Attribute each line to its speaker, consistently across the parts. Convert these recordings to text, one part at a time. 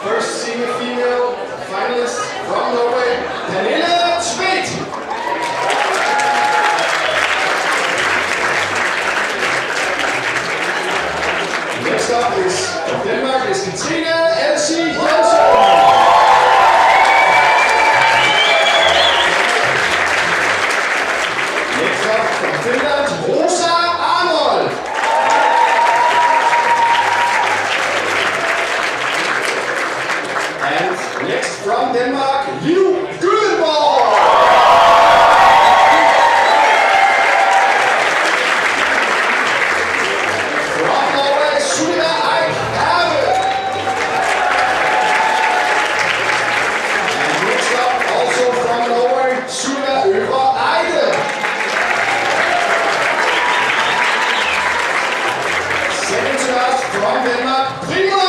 Speaker 1: First senior female finalist from Norway, Pernille Schmidt. Next up is from Denmark is Katrine Elsie Jensen. From Finland, Rosa Arnold. And next from Denmark, Liv Gyllenborg. From Norway, Sunniva Eichhave. And next up, also from Norway, Sunniva Hvidovre. Second to last from Denmark, Prima.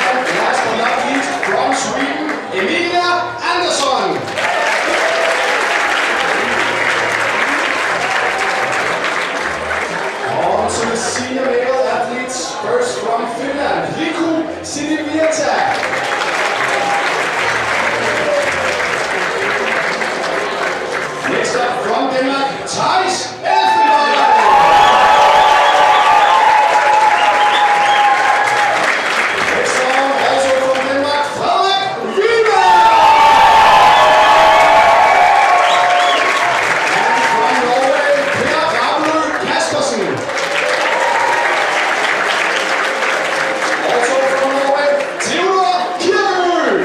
Speaker 1: And last but not least from Sweden, Emilia Andersson. On to the senior male athletes. First from Finland, Riku Sinivirta. Next up from Denmark, Thijs Elfenbein. Next one, also from Denmark, Frederik Hvidovre. And from Norway, Per Ravnø Kaspersen. Also from Norway, Theodor Kirkerø.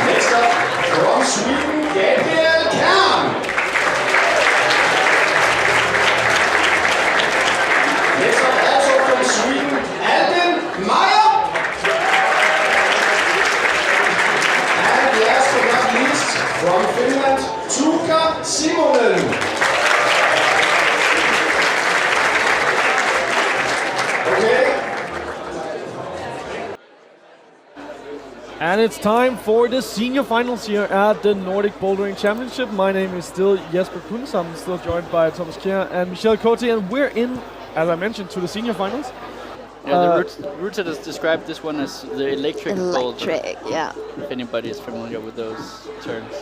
Speaker 1: Next up from Sweden, Gabriel Kern. Next up also from Sweden, Albin Meyer. And last but not least from Finland, Tuukka Simonen. Okay.
Speaker 2: And it's time for the senior finals here at the Nordic Bouldering Championship. My name is still Jesper Kunz. I'm still joined by Thomas Kjær and Michelle Cote, and we're in, as I mentioned, to the senior finals.
Speaker 3: Yeah, the Roots has described this one as the electric boulder.
Speaker 4: Electric, yeah.
Speaker 3: If anybody is familiar with those terms.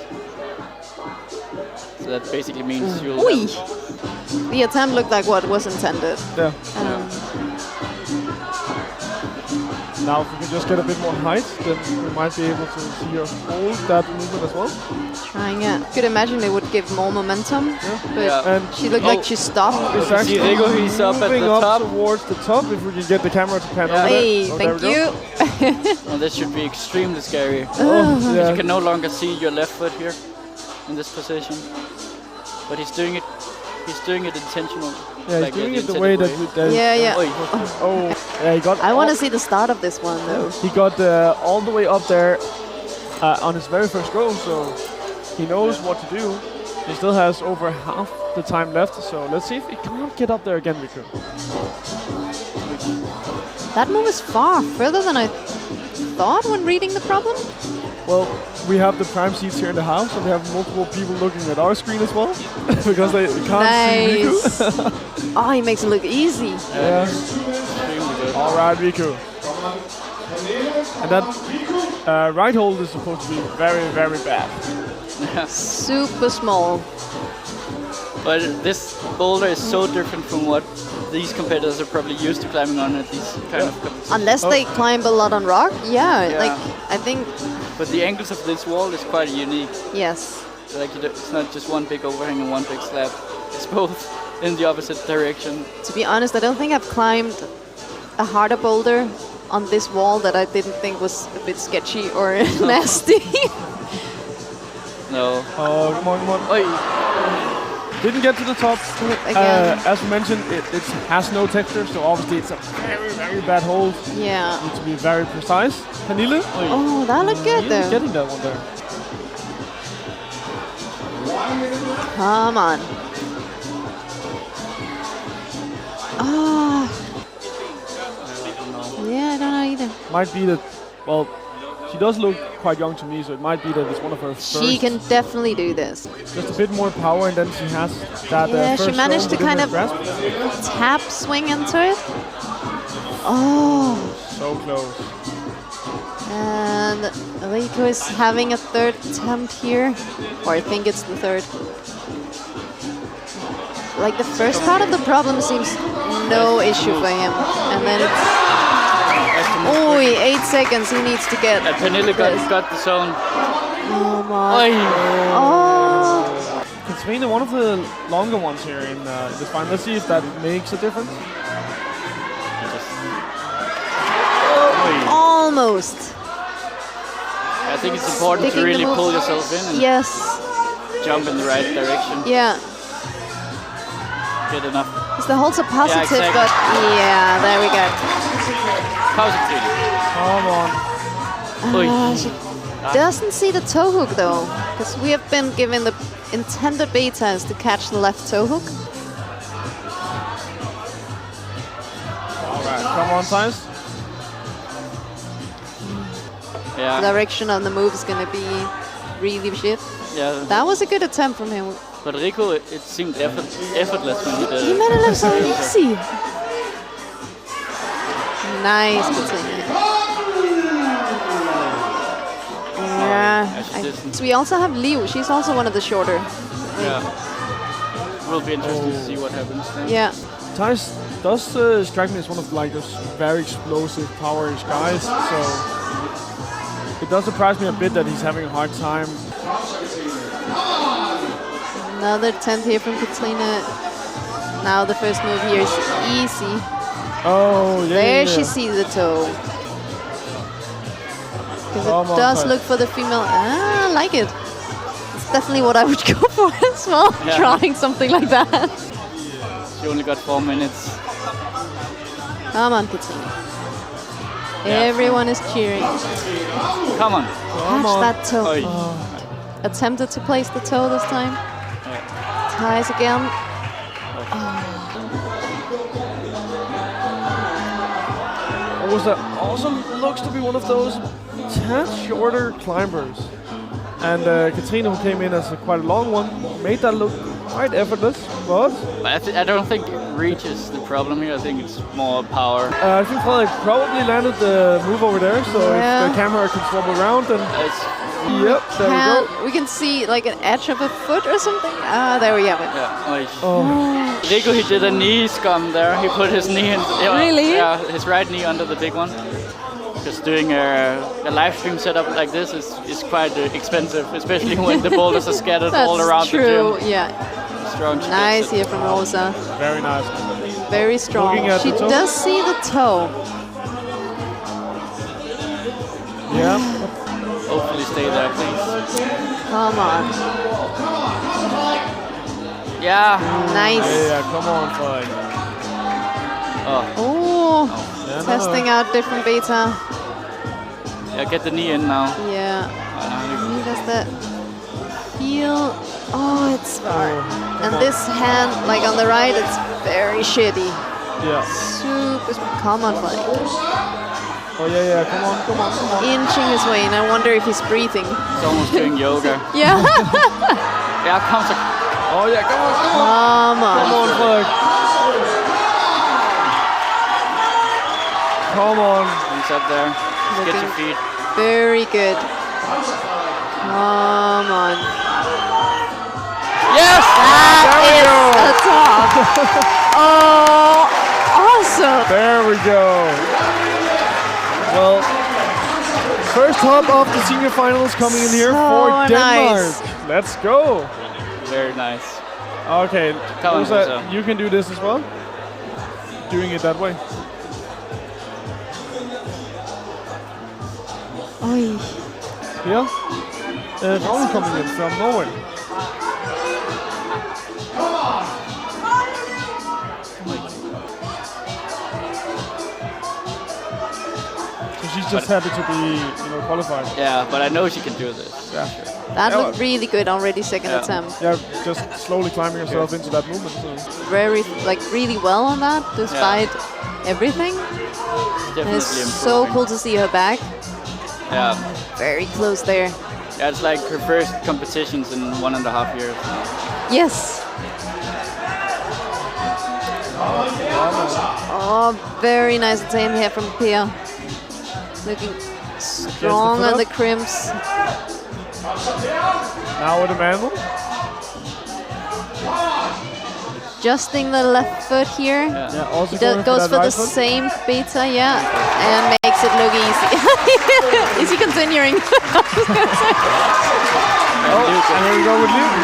Speaker 3: So that basically means you'll...
Speaker 4: Oi! The attempt looked like what was intended.
Speaker 2: Yeah. Now, if we can just get a bit more height, then we might be able to see her hold that movement as well.
Speaker 4: Trying it. Could imagine it would give more momentum, but
Speaker 2: And
Speaker 4: she looked like she stopped.
Speaker 2: It's actually
Speaker 3: he's up at
Speaker 2: moving
Speaker 3: the
Speaker 2: up
Speaker 3: top.
Speaker 2: towards the top. If we can get the camera to pan over
Speaker 4: Hey,
Speaker 2: there.
Speaker 4: thank you.
Speaker 3: Oh, this should be extremely scary.
Speaker 2: Yeah.
Speaker 3: You can no longer see your left foot here in this position. But he's doing it intentional.
Speaker 2: Yeah,
Speaker 3: like
Speaker 2: he's doing
Speaker 3: the
Speaker 2: it the way that
Speaker 3: intended
Speaker 4: Yeah.
Speaker 2: Oh, yeah, he got.
Speaker 4: I want to see the start of this one though.
Speaker 2: He got all the way up there on his very first go, so he knows what to do. He still has over half the time left, so let's see if he can't get up there again, Riku.
Speaker 4: That move is far further than I thought when reading the problem.
Speaker 2: Well, we have the prime seats here in the house, and we have multiple people looking at our screen as well, because they can't see Riku.
Speaker 4: Oh, he makes it look easy.
Speaker 2: Yeah. All right, Riku. And that right hold is supposed to be very, very bad.
Speaker 4: Super small.
Speaker 3: But this boulder is so different from what these competitors are probably used to climbing on at these kind of competitions.
Speaker 4: Unless they climb a lot on rock, like I think.
Speaker 3: But the angles of this wall is quite unique.
Speaker 4: Yes.
Speaker 3: Like it's not just one big overhang and one big slab. It's both in the opposite direction.
Speaker 4: To be honest, I don't think I've climbed a harder boulder on this wall that I didn't think was a bit sketchy or nasty.
Speaker 3: No.
Speaker 2: Oh, come on, come on.
Speaker 3: Oi.
Speaker 2: Didn't get to the top.
Speaker 4: Again.
Speaker 2: As mentioned, it has no texture, so obviously it's a very, very bad hold.
Speaker 4: Yeah.
Speaker 2: Need to be very precise. Pernille?
Speaker 4: Oh, that looked good though.
Speaker 2: Getting that one there.
Speaker 4: Come on. Ah. Yeah, I don't know either.
Speaker 2: Might be that, well, She does look quite young to me, so it might be that it's one of her first.
Speaker 4: She can definitely do this.
Speaker 2: Just a bit more power, and then she has that.
Speaker 4: Yeah, she
Speaker 2: first
Speaker 4: managed to
Speaker 2: throw
Speaker 4: kind
Speaker 2: within
Speaker 4: of
Speaker 2: her grasp.
Speaker 4: tap swing into it. Oh.
Speaker 2: So close.
Speaker 4: And Rico is having a third attempt here. Or I think it's the third. Like the first part of the problem seems no issue for him. And then it's... Oh, 8 seconds he needs to get.
Speaker 3: Pernille got the zone.
Speaker 4: Oh my.
Speaker 3: Oy.
Speaker 4: Oh.
Speaker 2: Katrina, one of the longer ones here in this final. Let's see if that makes a difference.
Speaker 4: Almost.
Speaker 3: I think it's important to
Speaker 4: Sticking
Speaker 3: really
Speaker 4: the move.
Speaker 3: pull yourself in and
Speaker 4: Yes.
Speaker 3: jump in the right direction.
Speaker 4: Yeah.
Speaker 3: Good enough.
Speaker 4: Because the holds are positive,
Speaker 3: exactly.
Speaker 4: but yeah, there we go.
Speaker 3: How's it feeling?
Speaker 2: Come on.
Speaker 3: Oy.
Speaker 4: She doesn't see the toe hook though, because we have been given the intended betas to catch the left toe hook.
Speaker 2: All right, come on, Thijs.
Speaker 4: The
Speaker 3: Yeah.
Speaker 4: direction of the move is going to be really shit.
Speaker 3: Yeah.
Speaker 4: That was a good attempt from him.
Speaker 3: But Rico, it seemed effortless when he did
Speaker 4: He
Speaker 3: it.
Speaker 4: made it look so easy. Nice, Katrina. Yeah. So we also have Liu. She's also one of the shorter.
Speaker 3: Yeah. Will be interesting to see what happens then.
Speaker 4: Yeah.
Speaker 2: Thijs does strike me as one of like those very explosive, powerish guys. So it does surprise me a bit that he's having a hard time.
Speaker 4: Another attempt here from Katrina. Now the first move here is easy.
Speaker 2: Oh, yeah.
Speaker 4: There
Speaker 2: yeah.
Speaker 4: she sees the toe. Because
Speaker 2: Come
Speaker 4: it
Speaker 2: on,
Speaker 4: does
Speaker 2: Thijs.
Speaker 4: look for the female. Ah, I like it. It's definitely what I would go for as well.
Speaker 3: Yeah.
Speaker 4: Trying something like that.
Speaker 3: She only got 4 minutes.
Speaker 4: Come on, Katrina.
Speaker 3: Yeah.
Speaker 4: Everyone is cheering.
Speaker 3: Come on.
Speaker 2: Come
Speaker 4: Catch
Speaker 2: on.
Speaker 4: that toe.
Speaker 3: Oy.
Speaker 4: Attempted to place the toe this time. Ties again.
Speaker 2: That also looks to be one of those tad shorter climbers. And Katrina, who came in as quite a long one, made that look quite effortless, but...
Speaker 3: But I don't think reach is the problem here. I think it's more power.
Speaker 2: I think Frederik probably landed the move over there, so
Speaker 4: Yeah.
Speaker 2: if the camera can swap around, then...
Speaker 3: It's,
Speaker 2: Yep, there we go.
Speaker 4: We can see like an edge of a foot or something. Ah, there we have it.
Speaker 3: yeah. Oy.
Speaker 2: Oh,
Speaker 3: Rico, he did a knee scum there. He put his knee in. Yeah,
Speaker 4: Really?
Speaker 3: Yeah, his right knee under the big one. Because doing a live stream setup like this is quite expensive, especially when the boulders are scattered all around
Speaker 4: true.
Speaker 3: the gym.
Speaker 4: Yeah.
Speaker 3: Strong. she
Speaker 4: Nice
Speaker 3: gets it.
Speaker 4: here from Rosa.
Speaker 2: very nice.
Speaker 4: Very strong.
Speaker 2: Looking at
Speaker 4: She
Speaker 2: the toe.
Speaker 4: does see the toe.
Speaker 2: Yeah.
Speaker 3: Hopefully stay there, please.
Speaker 4: Come on.
Speaker 3: Yeah.
Speaker 4: Nice.
Speaker 2: Yeah, come on, Frederik.
Speaker 3: Oh,
Speaker 4: Oh,
Speaker 2: Yeah, no,
Speaker 4: testing out different beta.
Speaker 3: yeah. Get the knee in now.
Speaker 4: Yeah.
Speaker 3: Oh, no,
Speaker 4: He does that. Heel. Oh, it's far. And
Speaker 2: on.
Speaker 4: this hand, like on the right, it's very shitty.
Speaker 2: Yeah.
Speaker 4: Super. Come on, buddy.
Speaker 2: Oh, yeah, come on, come on, come on.
Speaker 4: Inching his way, and I wonder if he's breathing.
Speaker 3: It's almost doing yoga.
Speaker 4: Yeah.
Speaker 3: Yeah, comes a
Speaker 2: Oh, yeah, come on, come on.
Speaker 4: Come on.
Speaker 2: Come on, Frederik. Come on.
Speaker 3: He's up there. Just get your feet.
Speaker 4: Very good. Come on.
Speaker 3: Yes!
Speaker 4: That is a top. Oh, awesome.
Speaker 2: There we go. Well, first hop of the senior finals coming in here
Speaker 4: So
Speaker 2: for Denmark.
Speaker 4: nice.
Speaker 2: Let's go.
Speaker 3: Very nice.
Speaker 2: Okay,
Speaker 3: Come on,
Speaker 2: Rosa,
Speaker 3: Rosa.
Speaker 2: you can do this as well. Doing it that way.
Speaker 4: Oi.
Speaker 2: Yeah. Ron coming in from Norway. So she's just happy to be, qualified.
Speaker 3: Yeah, but I know she can do this.
Speaker 2: Yeah.
Speaker 4: That
Speaker 2: Yeah,
Speaker 4: looked really good already, second
Speaker 3: Yeah.
Speaker 4: attempt.
Speaker 2: Yeah, just slowly climbing herself into that movement. So.
Speaker 4: Very, really well on that, despite everything. And
Speaker 3: Definitely
Speaker 4: it's so
Speaker 3: improving.
Speaker 4: cool to see her back.
Speaker 3: Yeah.
Speaker 4: very close there.
Speaker 3: Yeah, it's like her first competitions in 1.5 years.
Speaker 4: Yes. Oh, very nice attempt here from Pia. Looking strong on the crimps.
Speaker 2: Now with the manual.
Speaker 4: Adjusting the left foot here.
Speaker 2: Yeah, also
Speaker 4: Goes for the
Speaker 2: right foot.
Speaker 4: same beta, yeah, and makes it look easy. Is he continuing?
Speaker 2: And here we go with Luke.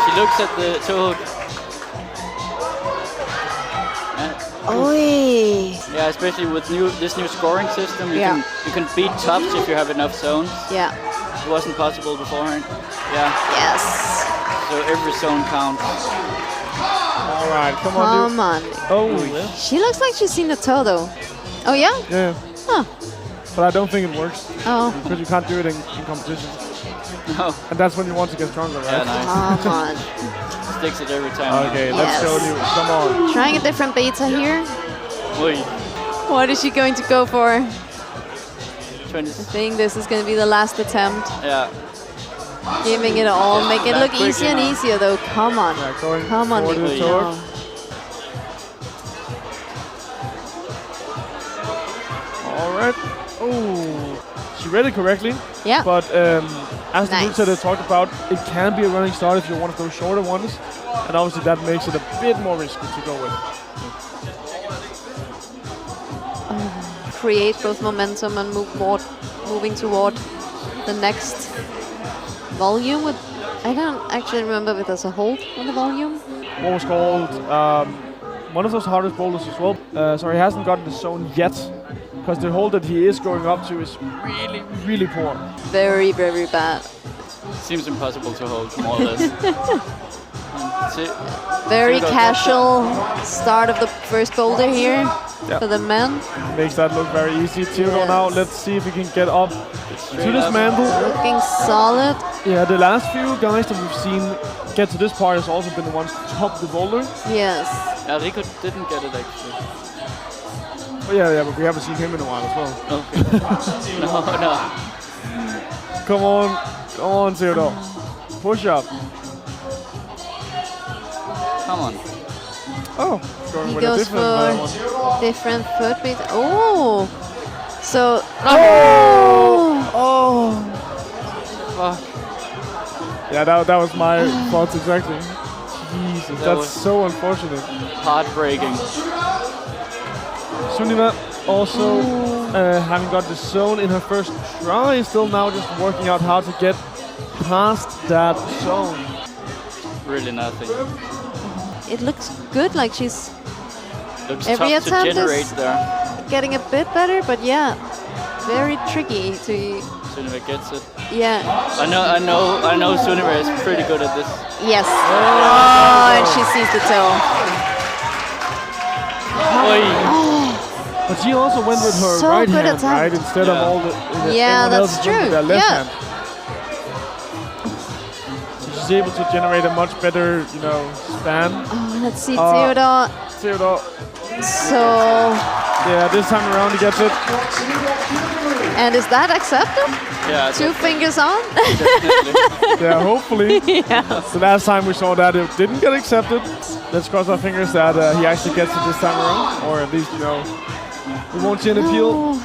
Speaker 3: She looks at the toe hook.
Speaker 4: Oi.
Speaker 3: Yeah, especially with this new scoring system, you can beat tops if you have enough zones.
Speaker 4: Yeah.
Speaker 3: It wasn't possible beforehand. Yeah.
Speaker 4: Yes.
Speaker 3: So every zone counts.
Speaker 2: All right, come on, Luke.
Speaker 4: Come on.
Speaker 2: Oh,
Speaker 4: She looks like she's seen the toe though. Oh yeah?
Speaker 2: yeah.
Speaker 4: Huh.
Speaker 2: But I don't think it works
Speaker 4: Oh.
Speaker 2: because you can't do it in competition.
Speaker 3: No.
Speaker 2: And that's when you want to get stronger, right?
Speaker 3: Yeah, nice.
Speaker 4: Come on.
Speaker 3: Sticks it every time.
Speaker 2: Okay, let's
Speaker 4: Yes.
Speaker 2: go, Luke. Come on.
Speaker 4: Trying a different beta here.
Speaker 3: Oi.
Speaker 4: What is she going to go for?
Speaker 3: 20.
Speaker 4: I think this is going to be the last attempt.
Speaker 3: Yeah.
Speaker 4: Giving it all. Make it
Speaker 3: That
Speaker 4: look
Speaker 3: quick,
Speaker 4: easier and
Speaker 3: you know.
Speaker 4: easier though. Come on.
Speaker 2: Yeah, going
Speaker 4: Come on,
Speaker 2: forward to the
Speaker 4: Nick.
Speaker 2: toe
Speaker 4: No.
Speaker 2: hook. All right. Oh, she read it correctly.
Speaker 4: Yeah.
Speaker 2: But as the
Speaker 4: Nice.
Speaker 2: Luke said, they talked about, it can be a running start if you're one of those shorter ones. And obviously that makes it a bit more risky to go with.
Speaker 4: Create both momentum and moving toward the next volume. With I don't actually remember if there's a hold on the volume.
Speaker 2: What was called one of those hardest boulders as well. So he hasn't gotten the zone yet, because the hold that he is going up to is really, really poor.
Speaker 4: Very, very bad.
Speaker 3: Seems impossible to hold, more or less.
Speaker 4: Very
Speaker 3: Theodore
Speaker 4: casual start of the first boulder here for the men.
Speaker 2: Makes that look very easy. Theodore
Speaker 4: Yes.
Speaker 2: now, let's see if he can get up to this mantle.
Speaker 4: Looking solid.
Speaker 2: Yeah, the last few guys that we've seen get to this part has also been the ones to top the boulder.
Speaker 4: Yes.
Speaker 3: Yeah, Rico didn't get it actually.
Speaker 2: Oh, yeah, but we haven't seen him in a while as well.
Speaker 3: Okay. No.
Speaker 2: Come on, Theodore. Push up.
Speaker 3: Come on.
Speaker 2: Oh, going
Speaker 4: He
Speaker 2: with a
Speaker 4: goes
Speaker 2: different one.
Speaker 4: for different foot beat. Oh. So.
Speaker 2: Oh!
Speaker 3: Fuck.
Speaker 2: Yeah, that was my thoughts exactly. Jesus,
Speaker 3: That
Speaker 2: that's
Speaker 3: was-
Speaker 2: so unfortunate.
Speaker 3: Heartbreaking.
Speaker 2: Sunniva also having got the zone in her first try, still now just working out how to get past that zone.
Speaker 3: Really nothing.
Speaker 4: It looks good, like she's
Speaker 3: Looks
Speaker 4: Every
Speaker 3: tough to
Speaker 4: attempt
Speaker 3: generate
Speaker 4: is-
Speaker 3: there.
Speaker 4: getting a bit better, but yeah, very tricky to.
Speaker 3: Sunniva gets it.
Speaker 4: Yeah.
Speaker 3: I know Sunniva is pretty good at this.
Speaker 4: Yes. Oh, and she sees the toe.
Speaker 3: Oi.
Speaker 2: But she also went with her
Speaker 4: So
Speaker 2: right
Speaker 4: good
Speaker 2: hand,
Speaker 4: attempt.
Speaker 2: right? Instead of
Speaker 3: Yeah.
Speaker 2: all the
Speaker 4: Yeah,
Speaker 2: everyone
Speaker 4: that's
Speaker 2: else went with
Speaker 4: true.
Speaker 2: their left
Speaker 4: Yeah.
Speaker 2: hand. So she's able to generate a much better, span.
Speaker 4: Oh, let's see Theodore.
Speaker 2: Theodore,
Speaker 4: So,
Speaker 2: yeah, this time around he gets it.
Speaker 4: and is that accepted?
Speaker 3: Yeah,
Speaker 4: Two fingers on?
Speaker 3: definitely.
Speaker 2: Yeah, hopefully.
Speaker 4: Yeah.
Speaker 2: The last time we saw that it didn't get accepted. Let's cross our fingers that he actually gets it this time around, or at least, we won't see an appeal.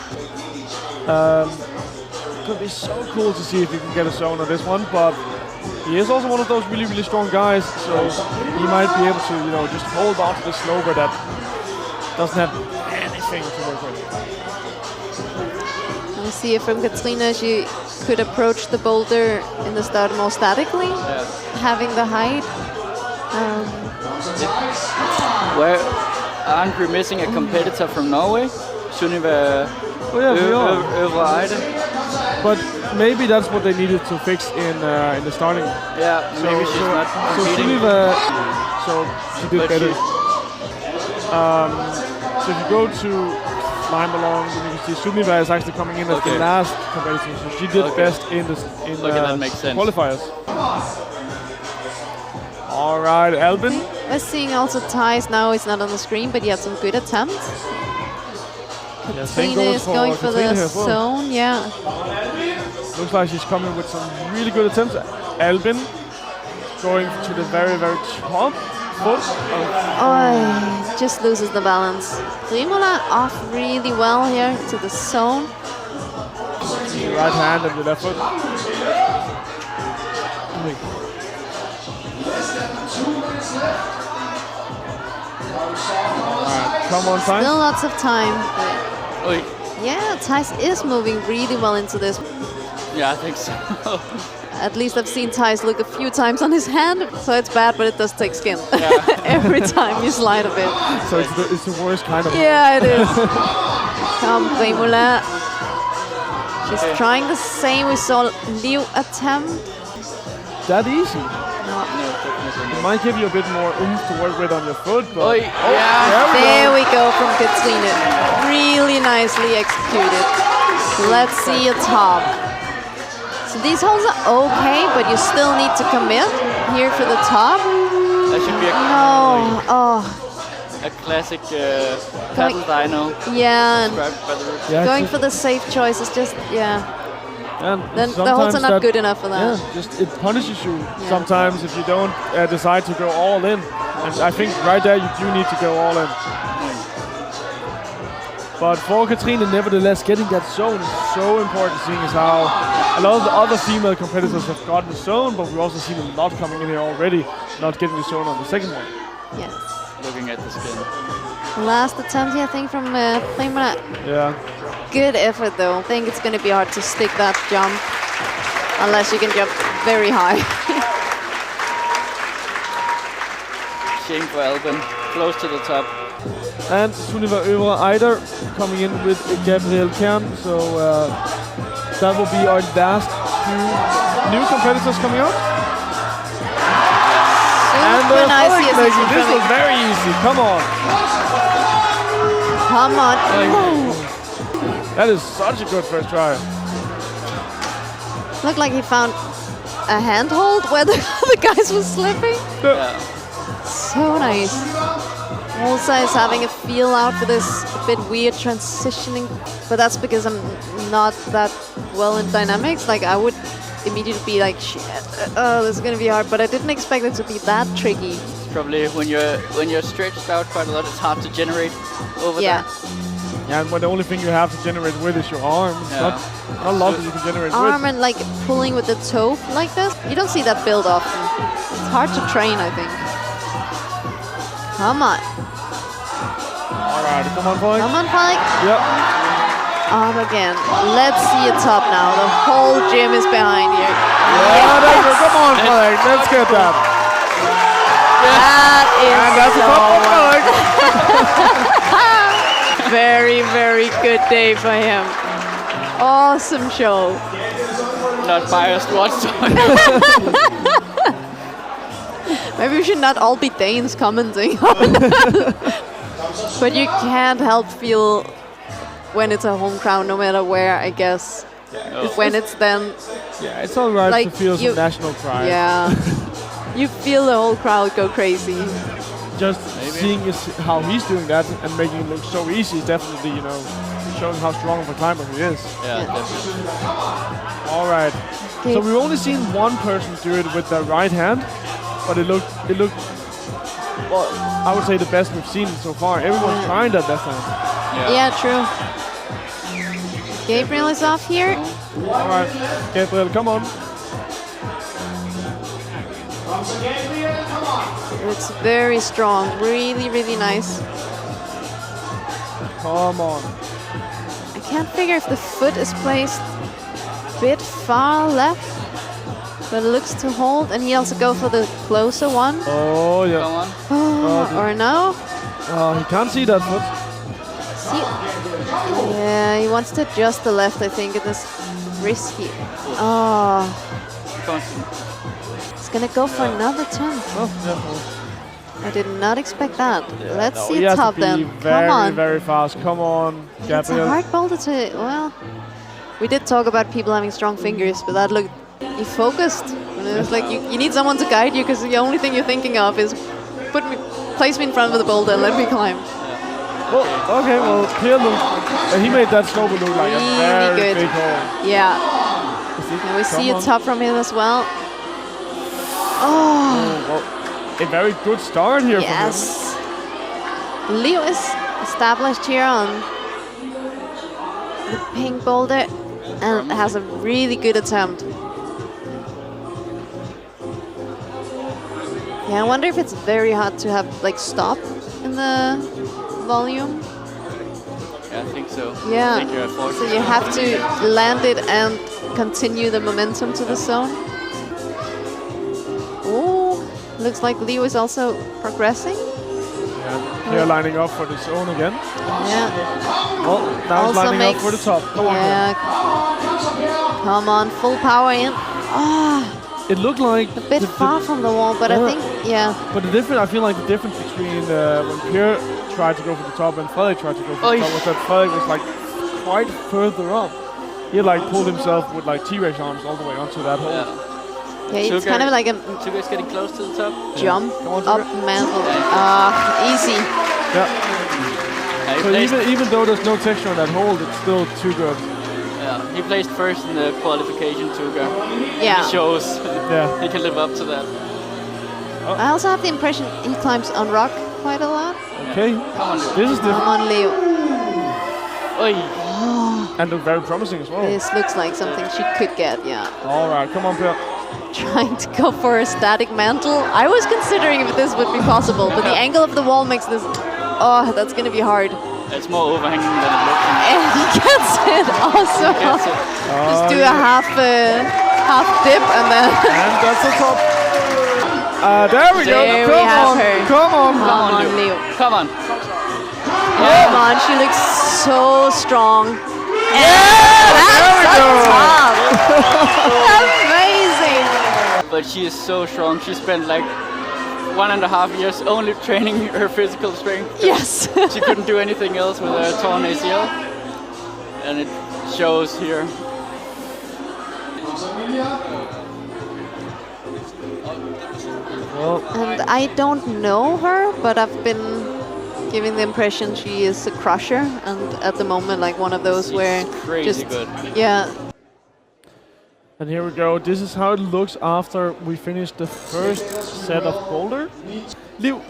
Speaker 2: Could be so cool to see if he can get a zone on this one, but he is also one of those really, really strong guys, so he might be able to, just hold on to the slower that doesn't have anything to work with.
Speaker 4: We see it from Katrina. She could approach the boulder in the start more statically,
Speaker 3: Yeah.
Speaker 4: having the height.
Speaker 3: Where aren't we missing a competitor from Norway? Sunniva
Speaker 2: Oh yeah, we are.
Speaker 3: Hvidovre.
Speaker 2: But maybe that's what they needed to fix in the starting.
Speaker 3: Yeah, maybe she's not
Speaker 2: So
Speaker 3: competing.
Speaker 2: Sunniva, so she did
Speaker 3: But
Speaker 2: better.
Speaker 3: she-
Speaker 2: So if you go to climb along, then you can see Sunniva is actually coming in as
Speaker 3: Okay.
Speaker 2: the last competitor. So she did
Speaker 3: Okay.
Speaker 2: best in
Speaker 3: that makes sense.
Speaker 2: qualifiers. All right, Albin.
Speaker 4: We're seeing also ties now. It's not on the screen, but he had some good attempts. Katrina is going for the zone, yeah.
Speaker 2: Looks like she's coming with some really good attempts. Albin going to the very, very top foot.
Speaker 4: Oh, just loses the balance. Rimula off really well here to the zone.
Speaker 2: The right hand and the left foot. Alright, come on, Thijs.
Speaker 4: Still lots of time.
Speaker 3: Oi.
Speaker 4: Yeah, Thijs is moving really well into this.
Speaker 3: Yeah, I think so.
Speaker 4: At least I've seen Thijs look a few times on his hand, so it's bad, but it does take skin.
Speaker 3: Yeah.
Speaker 4: Every time you slide a bit.
Speaker 2: So it's the worst kind of.
Speaker 4: Yeah, it is. Come, Rimula. She's trying the same we saw Liu attempt.
Speaker 2: That easy.
Speaker 4: No.
Speaker 2: It might give you a bit more oomph to work with on your foot, but
Speaker 3: Oi. Yeah.
Speaker 4: There we go from Katrina. Really nicely executed. Let's see a top. So these holes are okay, but you still need to commit here for the top.
Speaker 3: That should be a a classic paddle dino.
Speaker 4: Yeah, and
Speaker 3: Described by the roots.
Speaker 2: yeah,
Speaker 4: going for the safe choice is just, yeah.
Speaker 2: and
Speaker 4: Then the holes are
Speaker 2: sometimes
Speaker 4: not good enough for that.
Speaker 2: Yeah, just it punishes you sometimes if you don't decide to go all in. And I think right there you do need to go all in. But for Katrina, nevertheless, getting that zone is so important, seeing as how a lot of the other female competitors have gotten the zone, but we've also seen a lot coming in here already, not getting the zone on the second one.
Speaker 4: Yes.
Speaker 3: Looking at the skin.
Speaker 4: Last attempt here, I think, from Rimula.
Speaker 2: Yeah.
Speaker 4: Good effort, though. I think it's going to be hard to stick that jump, unless you can jump very high.
Speaker 3: Shame for Albin. Close to the top.
Speaker 2: And Hvidovre Øvre Eider coming in with Gabriel Kern, so that will be our last two new competitors coming out. And
Speaker 4: nice
Speaker 2: this was very easy. Come on.
Speaker 4: Come on.
Speaker 2: That is such a good first try.
Speaker 4: Looked like he found a handhold where the other guys were slipping.
Speaker 3: Yeah.
Speaker 4: So nice. Also is having a feel out for this bit weird transitioning, but that's because I'm not that well in dynamics. Like I would immediately be like, shit, this is gonna be hard, but I didn't expect it to be that tricky.
Speaker 3: It's probably when you're stretched out quite a lot, it's hard to generate over that.
Speaker 2: Yeah, and the only thing you have to generate with is your arm. It's not a lot that you can generate
Speaker 4: Arm
Speaker 2: with.
Speaker 4: and like pulling with the toe like this. You don't see that build often. It's hard to train, I think. Come on.
Speaker 2: Alright, come on, Pike.
Speaker 4: Come on, Pike.
Speaker 2: Yep.
Speaker 4: Arm again. Let's see a top now. The whole gym is behind you.
Speaker 2: Yeah, there you go. Come on, Pike. Let's get that.
Speaker 4: That is
Speaker 2: And that's a top for Pike.
Speaker 4: very, very good day for him. Awesome show.
Speaker 3: Not biased whatsoever.
Speaker 4: Maybe we should not all be Danes commenting. But you can't help feel when it's a home crowd, no matter where, I guess. When it's then...
Speaker 2: Yeah, it's alright
Speaker 4: like
Speaker 2: to feel some national pride.
Speaker 4: Yeah. You feel the whole crowd go crazy.
Speaker 2: Just seeing how he's doing that and making it look so easy is definitely, you know, showing how strong of a climber he is.
Speaker 3: Yeah, definitely.
Speaker 2: Alright. So we've only seen one person do it with the right hand, but it looked, well, I would say the best we've seen so far. Everyone's trying that left hand.
Speaker 4: Yeah, true. Gabriel is off here.
Speaker 2: Alright, Gabriel, come on.
Speaker 4: It's very strong. Really, really nice.
Speaker 2: Come on.
Speaker 4: I can't figure if the foot is placed a bit far left, but it looks to hold. And he also go for the closer one.
Speaker 2: Oh, yeah.
Speaker 3: Come on.
Speaker 4: Or no?
Speaker 2: Oh, he can't see that foot.
Speaker 4: See? Yeah, he wants to adjust the left, I think. It is risky. Oh,
Speaker 3: Come on.
Speaker 4: he's gonna go for another attempt.
Speaker 2: Oh, yeah.
Speaker 4: I did not expect that. Let's
Speaker 2: No,
Speaker 4: see
Speaker 2: he
Speaker 4: a
Speaker 2: has
Speaker 4: top
Speaker 2: to be
Speaker 4: then.
Speaker 2: very,
Speaker 4: Come on.
Speaker 2: very fast. Come on,
Speaker 4: It's a
Speaker 2: Gabriel.
Speaker 4: hard boulder to, well, we did talk about people having strong fingers, but that looked, he focused. And it was like, you need someone to guide you, because the only thing you're thinking of is place me in front of the boulder and let me climb.
Speaker 2: Well, okay, well, here look, he made that snowball look like a very
Speaker 4: Really good.
Speaker 2: big hole.
Speaker 4: Yeah. And we see a top from him as well. Oh,
Speaker 2: Well, a very good start here
Speaker 4: yes. Leo is established here on the pink boulder and has a really good attempt. Yeah, I wonder if it's very hard to have like stop in the volume.
Speaker 3: Yeah, I think so.
Speaker 4: Yeah.
Speaker 3: I think you're at 40.
Speaker 4: So you have to land it and continue the momentum to the zone. Oh, looks like Leo is also progressing.
Speaker 2: Yeah, here lining up for the zone again.
Speaker 4: Yeah.
Speaker 2: Well, now he's lining up for the top. Come on,
Speaker 4: Yeah. Come on, full power in. Ah,
Speaker 2: It looked like
Speaker 4: a bit far from the wall, but I think, yeah.
Speaker 2: But I feel like the difference between when Pierre tried to go for the top and Fredrik tried to go for the top was that Fredrik was like quite further up. He like pulled himself with like T-Rex arms all the way onto that hole.
Speaker 4: Yeah, it's kind of like a
Speaker 3: Tuga's getting close to the top.
Speaker 4: jump
Speaker 2: on,
Speaker 4: up mantle. Easy.
Speaker 2: Yeah.
Speaker 3: He
Speaker 2: So
Speaker 3: placed,
Speaker 2: even though there's no texture on that hole, it's still too good.
Speaker 3: he placed first in the qualification, Tuga.
Speaker 4: Yeah.
Speaker 3: He shows
Speaker 2: Yeah.
Speaker 3: he can live up to that.
Speaker 4: I also have the impression he climbs on rock quite a lot.
Speaker 2: Okay. This is
Speaker 4: Come
Speaker 2: different
Speaker 4: on, Leo.
Speaker 3: Oi.
Speaker 2: and look very promising as well.
Speaker 4: This looks like something she could get, yeah.
Speaker 2: All right, come on, Pierre.
Speaker 4: Trying to go for a static mantle. I was considering if this would be possible, but the angle of the wall makes this... Oh, that's going to be hard.
Speaker 3: It's more overhanging than it looks.
Speaker 4: And he gets it also.
Speaker 3: Gets it.
Speaker 4: Just do a half dip and then...
Speaker 2: And that's the top. There we go.
Speaker 4: There we
Speaker 2: Come
Speaker 4: have
Speaker 2: on.
Speaker 4: her.
Speaker 2: Come on.
Speaker 4: Come on, Leo.
Speaker 3: Come on.
Speaker 4: Come on, she looks so strong.
Speaker 2: There we go.
Speaker 4: Top. Amazing.
Speaker 3: But she is so strong. She spent like 1.5 years only training her physical strength.
Speaker 4: Yes.
Speaker 3: She couldn't do anything else with her torn ACL. And it shows here.
Speaker 2: Well,
Speaker 4: And I don't know her, but I've been given the impression she is a crusher, and at the moment like one of those where
Speaker 3: crazy
Speaker 4: just
Speaker 3: good.
Speaker 4: yeah.
Speaker 2: and here we go. This is how it looks after we finish the first set of Boulder.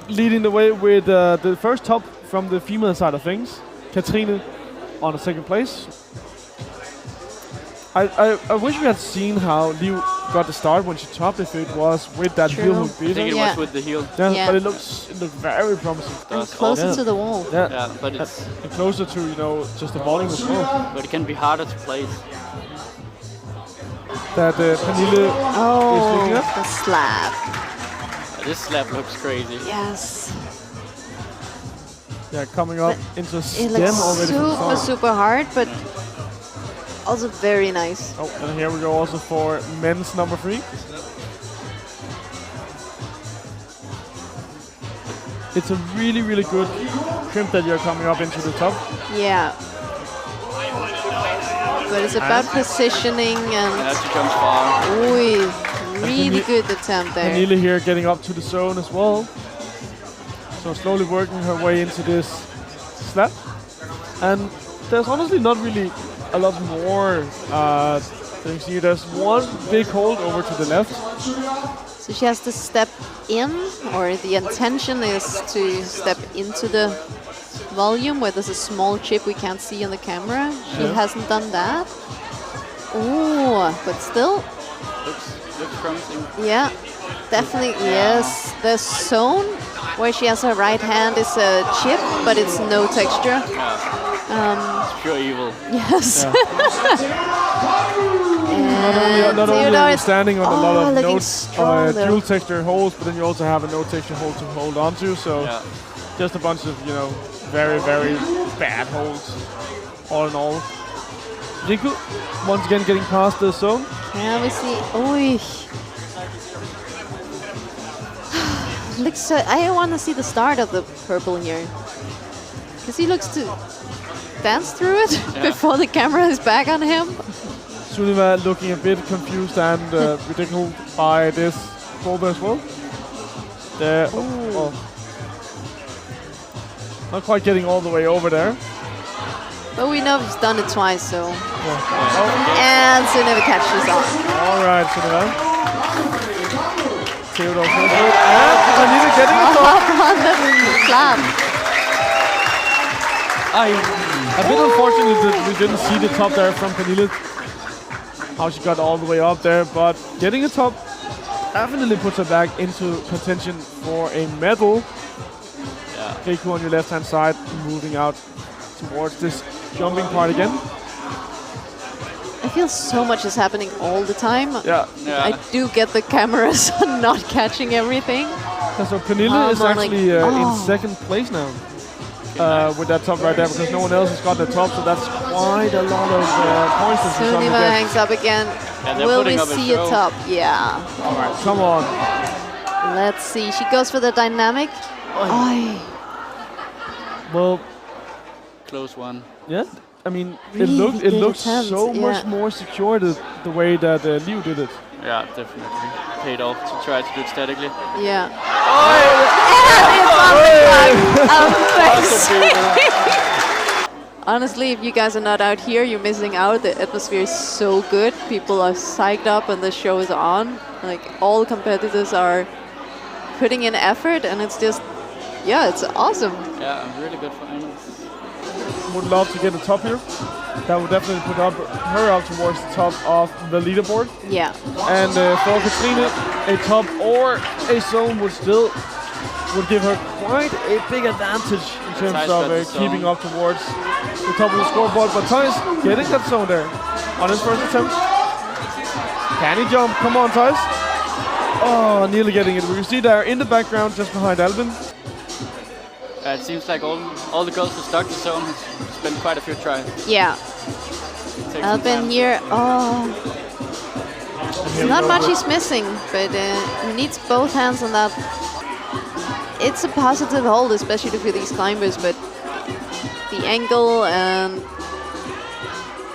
Speaker 2: Leading the way with the first top from the female side of things. Katrine on the second place. I wish we had seen how Liu got the start when she topped, if it was with that
Speaker 4: True.
Speaker 2: heel hook
Speaker 3: I
Speaker 2: beater.
Speaker 3: think it
Speaker 4: Yeah.
Speaker 3: was with the heel.
Speaker 2: Yeah, but it looked very promising.
Speaker 4: And closer
Speaker 2: Yeah.
Speaker 4: to the wall.
Speaker 2: Yeah,
Speaker 3: Yeah, but it's
Speaker 2: and closer to, you know, just the volume as well.
Speaker 3: but it can be harder to place.
Speaker 2: That Pernille is looking
Speaker 4: Oh,
Speaker 2: at.
Speaker 4: the slab.
Speaker 3: This slap looks crazy.
Speaker 4: Yes.
Speaker 2: Yeah, coming up into
Speaker 4: It
Speaker 2: stem
Speaker 4: looks
Speaker 2: already from the
Speaker 4: super,
Speaker 2: start.
Speaker 4: super hard, but also very nice.
Speaker 2: Oh, and here we go also for men's number 3. It's a really, really good crimp that you're coming up into the top.
Speaker 4: Yeah. But it's about positioning and
Speaker 3: And she jumps far.
Speaker 4: ooh, really good attempt there.
Speaker 2: Pernille here getting up to the zone as well. So slowly working her way into this slap. And there's honestly not really a lot more things here. There's one big hold over to the left.
Speaker 4: So she has to step in, or the intention is to step into the volume where there's a small chip we can't see on the camera. She hasn't done that. Ooh, but still,
Speaker 3: Looks promising.
Speaker 4: yeah, definitely, yes. The zone where she has her right hand is a chip, but it's no texture.
Speaker 3: It's pure evil.
Speaker 4: Yes.
Speaker 2: Not only are you standing on a lot of
Speaker 4: looking
Speaker 2: notes,
Speaker 4: strong though.
Speaker 2: dual texture holes, but then you also have a no texture hole to hold on to. So
Speaker 3: Yeah.
Speaker 2: just a bunch of, you know, very, very bad holes all in all. Riku once again getting past the zone.
Speaker 4: Can we see? Oy. Looks so. I want to see the start of the purple here, because he looks to dance through it before the camera is back on him.
Speaker 2: Sunniva looking a bit confused and ridiculed by this boulder as well. There. Oh. Not quite getting all the way over there.
Speaker 4: But we know he's done it twice, so.
Speaker 2: Yeah.
Speaker 4: And Sunniva catches on.
Speaker 2: All right, Sunniva. Theodore goes for it. And Pernille getting it off.
Speaker 4: On the slab.
Speaker 2: A bit unfortunate that we didn't see the top there from Pernille. How she got all the way up there, but getting a top definitely puts her back into contention for a medal.
Speaker 3: Yeah.
Speaker 2: Keiko on your left-hand side, moving out towards this jumping part again.
Speaker 4: I feel so much is happening all the time.
Speaker 2: Yeah.
Speaker 4: I do get the cameras not catching everything.
Speaker 2: So Pernille is actually in second place now with that top right there, because no one else has got the top, so that's quite a lot of points.
Speaker 4: Sunniva hangs up again.
Speaker 3: Yeah,
Speaker 4: Will we see a top? Yeah.
Speaker 2: All right, come on.
Speaker 4: Let's see. She goes for the dynamic. Oy.
Speaker 2: Well,
Speaker 3: Close one.
Speaker 2: yeah. I mean,
Speaker 4: Really
Speaker 2: it
Speaker 4: good
Speaker 2: looks
Speaker 4: attempt,
Speaker 2: so much
Speaker 4: yeah.
Speaker 2: more secure the way that Liu did it.
Speaker 3: Yeah, definitely. Paid off to try to do it statically.
Speaker 4: Yeah. And it's on the flag. Amazing. Honestly, if you guys are not out here, you're missing out. The atmosphere is so good. People are psyched up and the show is on. Like, all competitors are putting in effort, and it's just, yeah, it's awesome.
Speaker 3: Yeah, I'm really good for finals.
Speaker 2: Would love to get a top here. That would definitely put her up towards the top of the leaderboard.
Speaker 4: Yeah.
Speaker 2: And for Katrine, a top or a zone would give her quite a big advantage in terms
Speaker 3: Thijs
Speaker 2: of
Speaker 3: got the
Speaker 2: keeping
Speaker 3: zone.
Speaker 2: up towards the top of the scoreboard. But Thijs getting that zone there on his first attempt. Can he jump? Come on, Thijs. Oh, nearly getting it. We can see there in the background, just behind Albin.
Speaker 3: It seems like all the girls who stuck the zone has spent quite a few tries.
Speaker 4: Yeah.
Speaker 3: Takes some
Speaker 4: Albin
Speaker 3: time.
Speaker 4: here. Oh.
Speaker 2: Here we
Speaker 4: Not
Speaker 2: go.
Speaker 4: much he's missing, but he needs both hands on that. It's a positive hold, especially for these climbers, but the angle and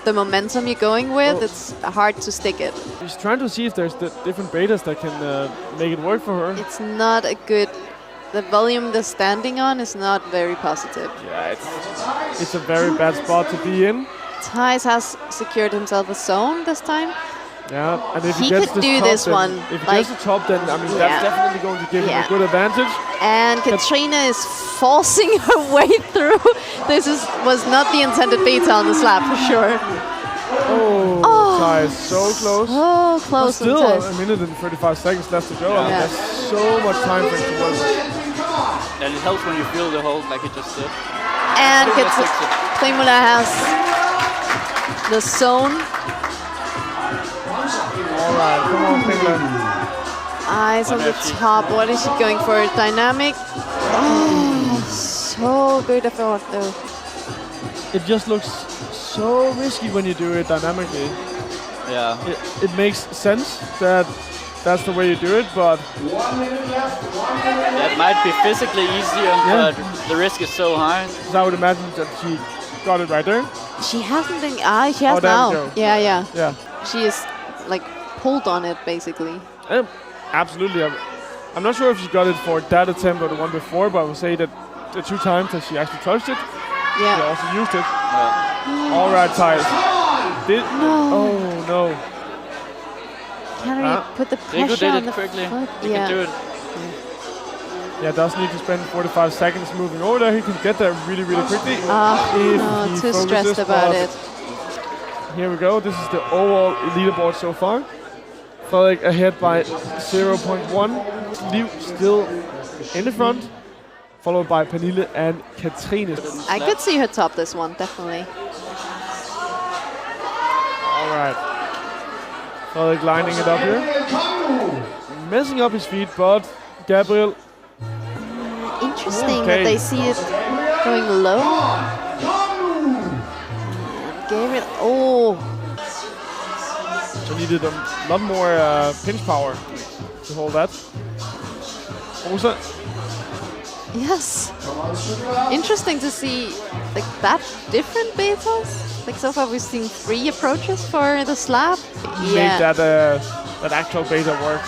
Speaker 4: the momentum you're going with, it's hard to stick it.
Speaker 2: He's trying to see if there's the different betas that can make it work for her.
Speaker 4: It's not a good... The volume they're standing on is not very positive.
Speaker 2: Yeah, it's a very bad spot to be in.
Speaker 4: Thijs has secured himself a zone this time.
Speaker 2: Yeah, and if
Speaker 4: He
Speaker 2: he gets
Speaker 4: could do
Speaker 2: top,
Speaker 4: this
Speaker 2: then,
Speaker 4: one,
Speaker 2: if he
Speaker 4: like-
Speaker 2: gets the top, then I mean that's definitely going to give him
Speaker 4: Yeah.
Speaker 2: a good advantage.
Speaker 4: And Katrine is forcing her way through. This was not the intended beta on the slab for sure.
Speaker 2: Oh, Thijs, so close.
Speaker 4: Oh,
Speaker 2: But
Speaker 4: close.
Speaker 2: still,
Speaker 4: on
Speaker 2: a
Speaker 4: Thijs.
Speaker 2: minute and 35 seconds left to go. I mean,
Speaker 4: Yeah.
Speaker 2: there's so much time for him to work with.
Speaker 3: And it helps when you feel the hold like it just did.
Speaker 4: And
Speaker 3: Primula takes it.
Speaker 4: Primula has the zone.
Speaker 2: All right, come on, Finland.
Speaker 4: Eyes on the
Speaker 3: Wonder if she-
Speaker 4: top. What is she going for? Dynamic. Oh, so good effort though.
Speaker 2: It just looks so risky when you do it dynamically.
Speaker 3: Yeah.
Speaker 2: It makes sense that that's the way you do it, but
Speaker 3: That might be physically easier,
Speaker 2: Yeah.
Speaker 3: but the risk is so high.
Speaker 2: I would imagine that she got it right there.
Speaker 4: She hasn't been. She has
Speaker 2: Oh, there we
Speaker 4: now.
Speaker 2: go.
Speaker 4: Yeah, yeah.
Speaker 2: Yeah.
Speaker 4: She is like pulled on it basically.
Speaker 2: Absolutely. I'm not sure if she got it for that attempt or the one before, but I would say that the 2 times that she actually touched it, she
Speaker 4: Yeah.
Speaker 2: also used it.
Speaker 3: Yeah.
Speaker 2: All right, Thijs. Oh, no.
Speaker 4: Can we put the
Speaker 3: Rico
Speaker 4: pressure
Speaker 3: did
Speaker 4: on
Speaker 3: it
Speaker 4: the
Speaker 3: quickly.
Speaker 4: foot?
Speaker 3: He can do it.
Speaker 2: Yeah, does need to spend 45 seconds moving over there. He can get there really, really quickly. if
Speaker 4: No,
Speaker 2: he
Speaker 4: too
Speaker 2: focuses,
Speaker 4: stressed about
Speaker 2: but
Speaker 4: it.
Speaker 2: Here we go. This is the overall leaderboard so far. Frederik ahead by 0.1. Liv still in the front, followed by Pernille and Katrine.
Speaker 4: I could see her top this one, definitely.
Speaker 2: All right. Frederik lining it up here. Messing up his feet, but Gabriel.
Speaker 4: Interesting
Speaker 2: Okay.
Speaker 4: that they see it going low. Gabriel, oh,
Speaker 2: So needed a lot more pinch power to hold that. Also,
Speaker 4: yes. Interesting to see like that different betas. Like so far we've seen 3 approaches for the slab.
Speaker 2: made that actual beta work.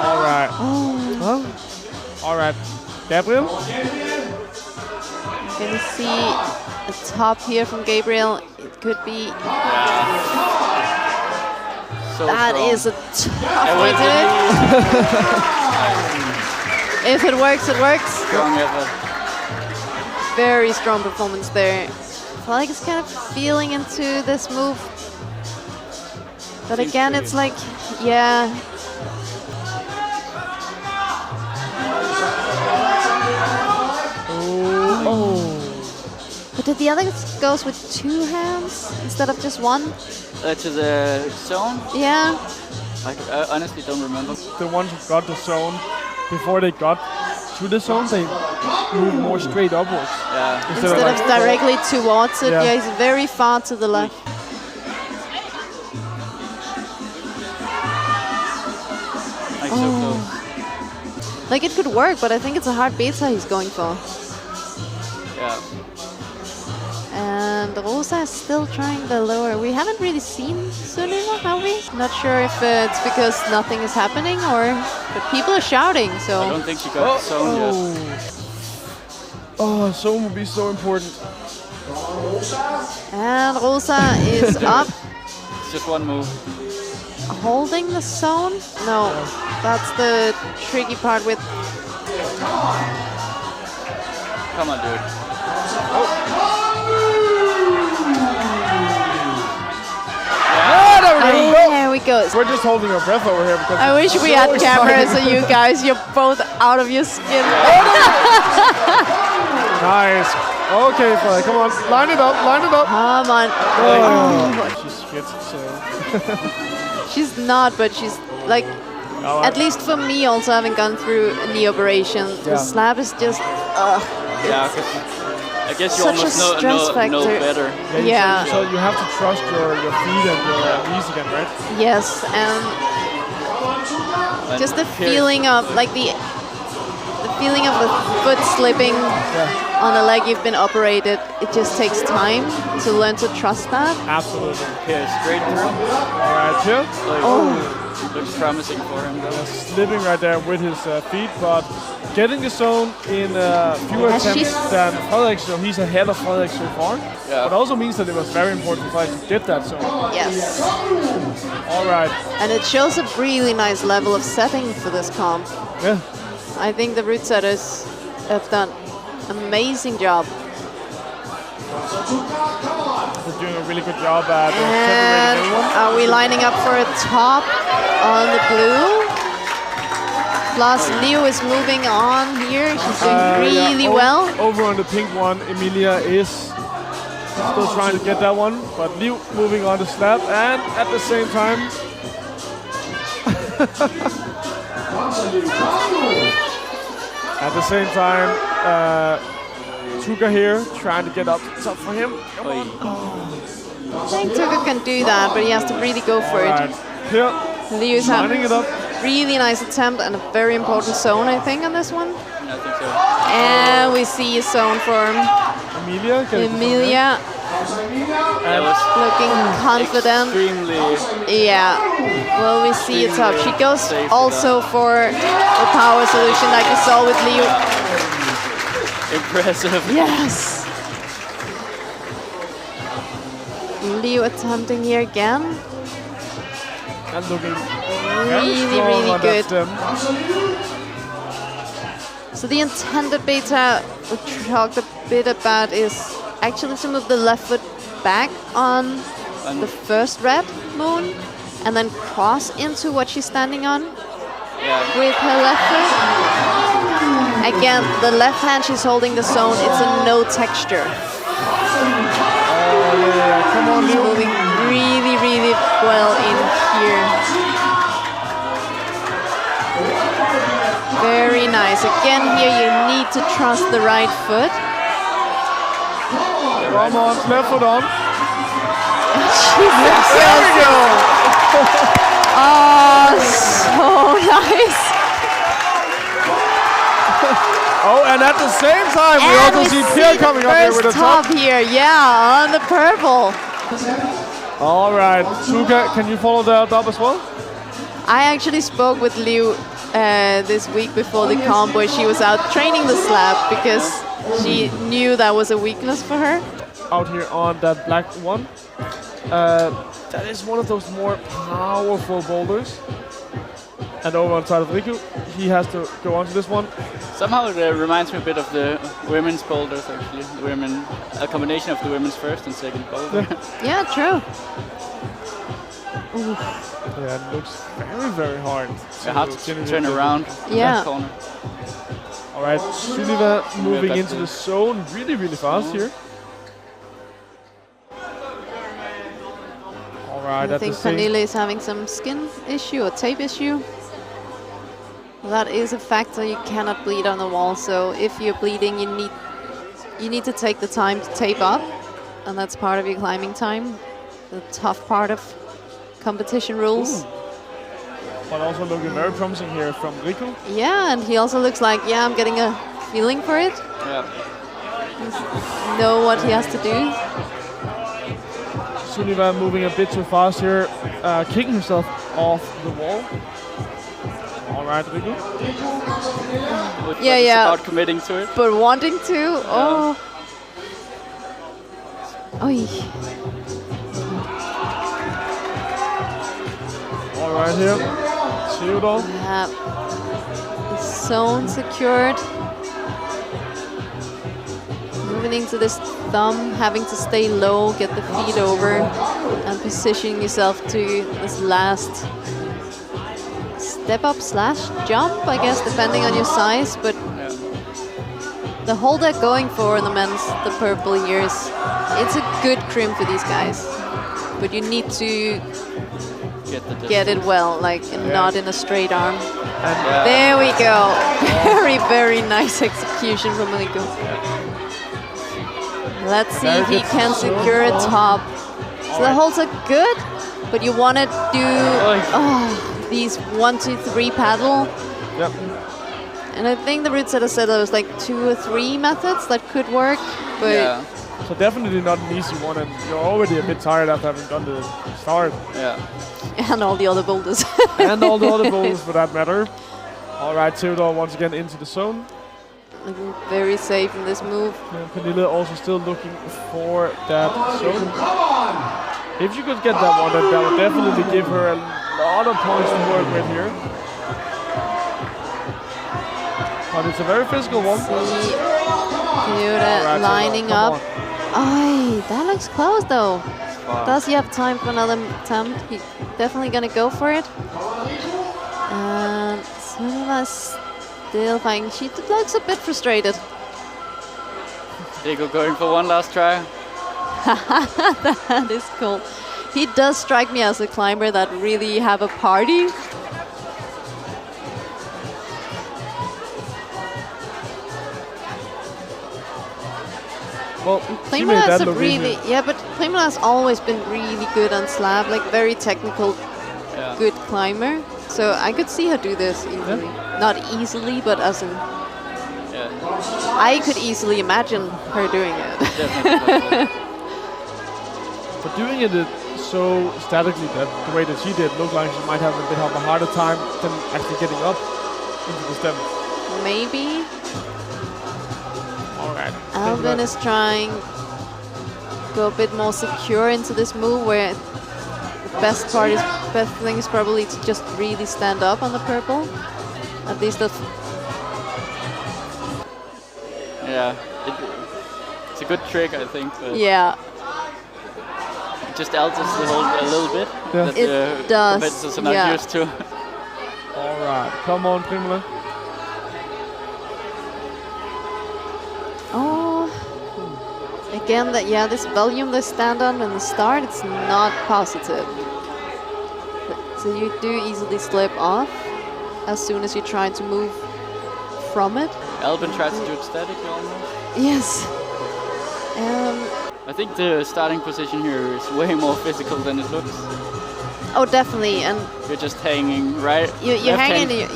Speaker 2: All right.
Speaker 4: Oh,
Speaker 2: Well, all right. Gabriel.
Speaker 4: Gonna see a top here from Gabriel. It could be.
Speaker 3: So
Speaker 4: That
Speaker 3: strong.
Speaker 4: is a tough way to do it. If it works, it works.
Speaker 3: Strong effort.
Speaker 4: Very strong performance there. Flag is kind of feeling into this move. But
Speaker 3: Seems
Speaker 4: again,
Speaker 3: pretty.
Speaker 4: it's like, yeah. But did the other goes with 2 hands instead of just 1?
Speaker 3: To the zone?
Speaker 4: Yeah.
Speaker 3: I honestly don't remember.
Speaker 2: The ones who got the zone, before they got to the zone, they move more straight upwards.
Speaker 3: Yeah.
Speaker 4: Instead of directly towards it,
Speaker 2: Yeah.
Speaker 4: yeah, he's very far to the left.
Speaker 3: Like so close.
Speaker 4: Like it could work, but I think it's a hard beta he's going for.
Speaker 3: Yeah.
Speaker 4: And Rosa is still trying the lower. We haven't really seen Sunniva, have we? Not sure if it's because nothing is happening or... But people are shouting,
Speaker 3: I
Speaker 4: so...
Speaker 3: don't think she got the zone yet.
Speaker 2: Oh, zone would be so important.
Speaker 4: And Rosa is up,
Speaker 3: It's just one move.
Speaker 4: holding the zone. No, that's the tricky part with...
Speaker 3: Come on, dude.
Speaker 2: Ah, there we go.
Speaker 4: There we go.
Speaker 2: We're just holding our breath over here because
Speaker 4: I wish we had cameras so you guys, you're both out of your skin.
Speaker 2: Nice. Okay, fella, come on. Line it up, line it up.
Speaker 4: Come on.
Speaker 2: Oh. She's fit, so.
Speaker 4: She's not, but she's like, at least for me, also having gone through a knee operation, the slab is just,
Speaker 3: Yeah, because I guess you
Speaker 4: Such a
Speaker 3: almost
Speaker 4: stress
Speaker 3: know
Speaker 4: factor.
Speaker 3: better.
Speaker 4: Yeah.
Speaker 2: So you have to trust your feet and your knees again, right?
Speaker 4: yes, and
Speaker 3: And
Speaker 4: just the
Speaker 3: here-
Speaker 4: feeling of like the feeling of the foot slipping on a leg you've been operated. It just takes time to learn to trust that.
Speaker 2: Absolutely.
Speaker 3: Here, straight through.
Speaker 2: All right, here.
Speaker 3: Like, looks promising for him though.
Speaker 2: Slipping right there with his feet, but getting the zone in fewer
Speaker 4: Has she-
Speaker 2: attempts than Fredrik, so he's ahead of Fredrik so far.
Speaker 3: Yeah.
Speaker 2: But also means that it was very important for Fredrik to get that zone.
Speaker 4: Yes,
Speaker 2: All right.
Speaker 4: and it shows a really nice level of setting for this comp.
Speaker 2: Yeah.
Speaker 4: I think the root setters have done amazing job.
Speaker 2: They're doing a really good job at
Speaker 4: And
Speaker 2: separating everyone.
Speaker 4: are we lining up for a top on the blue? Plus Leo is moving on here. She's doing really well.
Speaker 2: Over on the pink one, Emilia is still trying to get that one, but Liu moving on the slab, and at the same time, Tuka here trying to get up top for him. Come on.
Speaker 4: I think Tuka can do that, but he has to really go for
Speaker 2: Alright,
Speaker 4: it.
Speaker 2: here,
Speaker 4: Leo's
Speaker 2: lining it
Speaker 4: having
Speaker 2: up.
Speaker 4: really nice attempt and a very important zone, I think, on this one.
Speaker 3: I think so.
Speaker 4: And we see a zone for
Speaker 2: Emilia. getting
Speaker 4: Emilia,
Speaker 3: That was
Speaker 4: looking confident.
Speaker 3: extremely.
Speaker 4: Yeah. Well, we see a top. She goes
Speaker 3: Safe
Speaker 4: also for the power solution like you saw with Leo.
Speaker 3: Impressive.
Speaker 4: Yes. Leo attempting here again.
Speaker 2: And looking
Speaker 4: Really,
Speaker 2: strong
Speaker 4: really
Speaker 2: on that
Speaker 4: good.
Speaker 2: stem.
Speaker 4: So the intended beta we talked a bit about is actually to move the left foot back on the first red moon and then cross into what she's standing on
Speaker 3: Yeah.
Speaker 4: with her left foot. Again, the left hand she's holding the zone, it's a no texture.
Speaker 2: Yeah, come on, Liu.
Speaker 4: Moving really, really well in here. Very nice. Again, here you need to trust the right foot.
Speaker 2: Come on, left foot on.
Speaker 4: Jesus.
Speaker 2: There we go.
Speaker 4: Oh, so nice.
Speaker 2: Oh, and at the same time, we
Speaker 4: And
Speaker 2: also see Pierre coming up here with a
Speaker 4: first
Speaker 2: top.
Speaker 4: top here, yeah, on the purple.
Speaker 2: All right, Tuka, can you follow that up as well?
Speaker 4: I actually spoke with Liu this week before the comp where she was out training the slab because she knew that was a weakness for her.
Speaker 2: Out here on that black one. That is one of those more powerful boulders. And over on the side of Riku, he has to go onto this one.
Speaker 3: Somehow it reminds me a bit of the women's boulders, actually. The women, a combination of the women's first and second boulder.
Speaker 4: Yeah, true.
Speaker 2: Yeah, it looks very, very hard.
Speaker 3: Hard to turn around in
Speaker 4: Yeah.
Speaker 3: that corner.
Speaker 2: All right, Hvidovre moving into the zone really, really fast here. All right,
Speaker 4: I think Pernille is having some skin issue or tape issue. That is a factor. You cannot bleed on the wall. So if you're bleeding, you need to take the time to tape up, and that's part of your climbing time. The tough part of competition rules.
Speaker 2: But also looking very promising here from Riku.
Speaker 4: Yeah, and he also looks like, yeah, I'm getting a feeling for it.
Speaker 3: Yeah.
Speaker 4: Know what he has to do.
Speaker 2: Hvidovre moving a bit too fast here, kicking himself off the wall. All right, Riku.
Speaker 3: But
Speaker 4: Yeah,
Speaker 3: it's
Speaker 4: yeah.
Speaker 3: about committing to it.
Speaker 4: But wanting to, oh. Oy.
Speaker 2: All right here, Hvidovre.
Speaker 4: Yeah. The zone secured. Moving into this thumb, having to stay low, get the feet over, and positioning yourself to this last step up slash jump, I guess, depending on your size. But the hold they're going for in the men's, the purple years, it's a good crimp for these guys. But you need to get it well, like, and not in a straight arm. There we go. Very, very nice execution from Riku. Let's see if he can secure a top. So the holds are good, but you want to do these 1, 2, 3 paddle.
Speaker 2: Yep.
Speaker 4: And I think the route setter said there was like 2 or 3 methods that could work, but
Speaker 2: So definitely not an easy one, and you're already a bit tired after having done the start.
Speaker 3: Yeah.
Speaker 4: and all the other boulders.
Speaker 2: And all the other boulders for that matter. All right, Hvidovre once again into the zone.
Speaker 4: Looking very safe in this move.
Speaker 2: And Pernille also still looking for that zone. If you could get that one, then that would definitely give her a lot of points to work with here. But it's a very physical one.
Speaker 4: See Theodore lining up. Ay, that looks close though.
Speaker 3: Wow.
Speaker 4: Does he have time for another attempt? He's definitely gonna go for it. And Sunniva's still fighting. She looks a bit frustrated.
Speaker 3: Diego going for one last try.
Speaker 4: That is cool. He does strike me as a climber that really have a party.
Speaker 2: Well,
Speaker 4: Playmobil has a really, but Playmobil has always been really good on slab, like very technical, good climber. So I could see her do this easily. Not easily, but as in, I could easily imagine her doing it.
Speaker 3: Definitely.
Speaker 2: But doing it so statically, that the way that she did, looked like she might have a bit of a harder time than actually getting up into the stem.
Speaker 4: Maybe.
Speaker 2: Alright.
Speaker 4: Alvin is trying to go a bit more secure into this move, where the best thing is probably to just really stand up on the purple. At least that's...
Speaker 3: Yeah, it's a good trick, I think. But
Speaker 4: Yeah.
Speaker 3: it just alters the hold a little bit.
Speaker 2: Yeah.
Speaker 3: That
Speaker 4: It does,
Speaker 3: competitors are not used to.
Speaker 2: Alright, come on, Pimela.
Speaker 4: Oh, again, this volume they stand on in the start, it's not positive. So you do easily slip off as soon as you try to move from it.
Speaker 3: Albin tries to do it statically almost.
Speaker 4: Yes.
Speaker 3: I think the starting position here is way more physical than it looks.
Speaker 4: Oh, definitely, and
Speaker 3: You're just hanging right.
Speaker 4: you're hanging,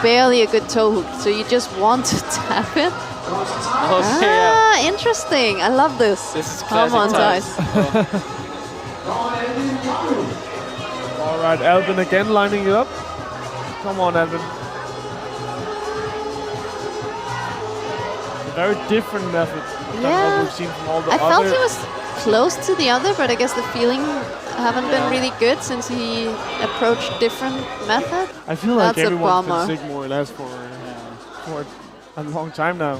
Speaker 4: barely a good toe hook, so you just want to tap it.
Speaker 3: Okay,
Speaker 4: Interesting. I love this.
Speaker 3: This is
Speaker 4: Come on,
Speaker 3: classic
Speaker 4: guys.
Speaker 2: Alright, Albin again lining it up. Come on, Albin. very different method than what
Speaker 4: Yeah.
Speaker 2: we've seen from all the
Speaker 4: I
Speaker 2: other.
Speaker 4: felt he was close to the other, but I guess the feeling haven't been really good since he approached different method.
Speaker 2: I feel like
Speaker 4: That's a
Speaker 2: everyone's been
Speaker 4: bummer.
Speaker 2: sick more or less for a long time now.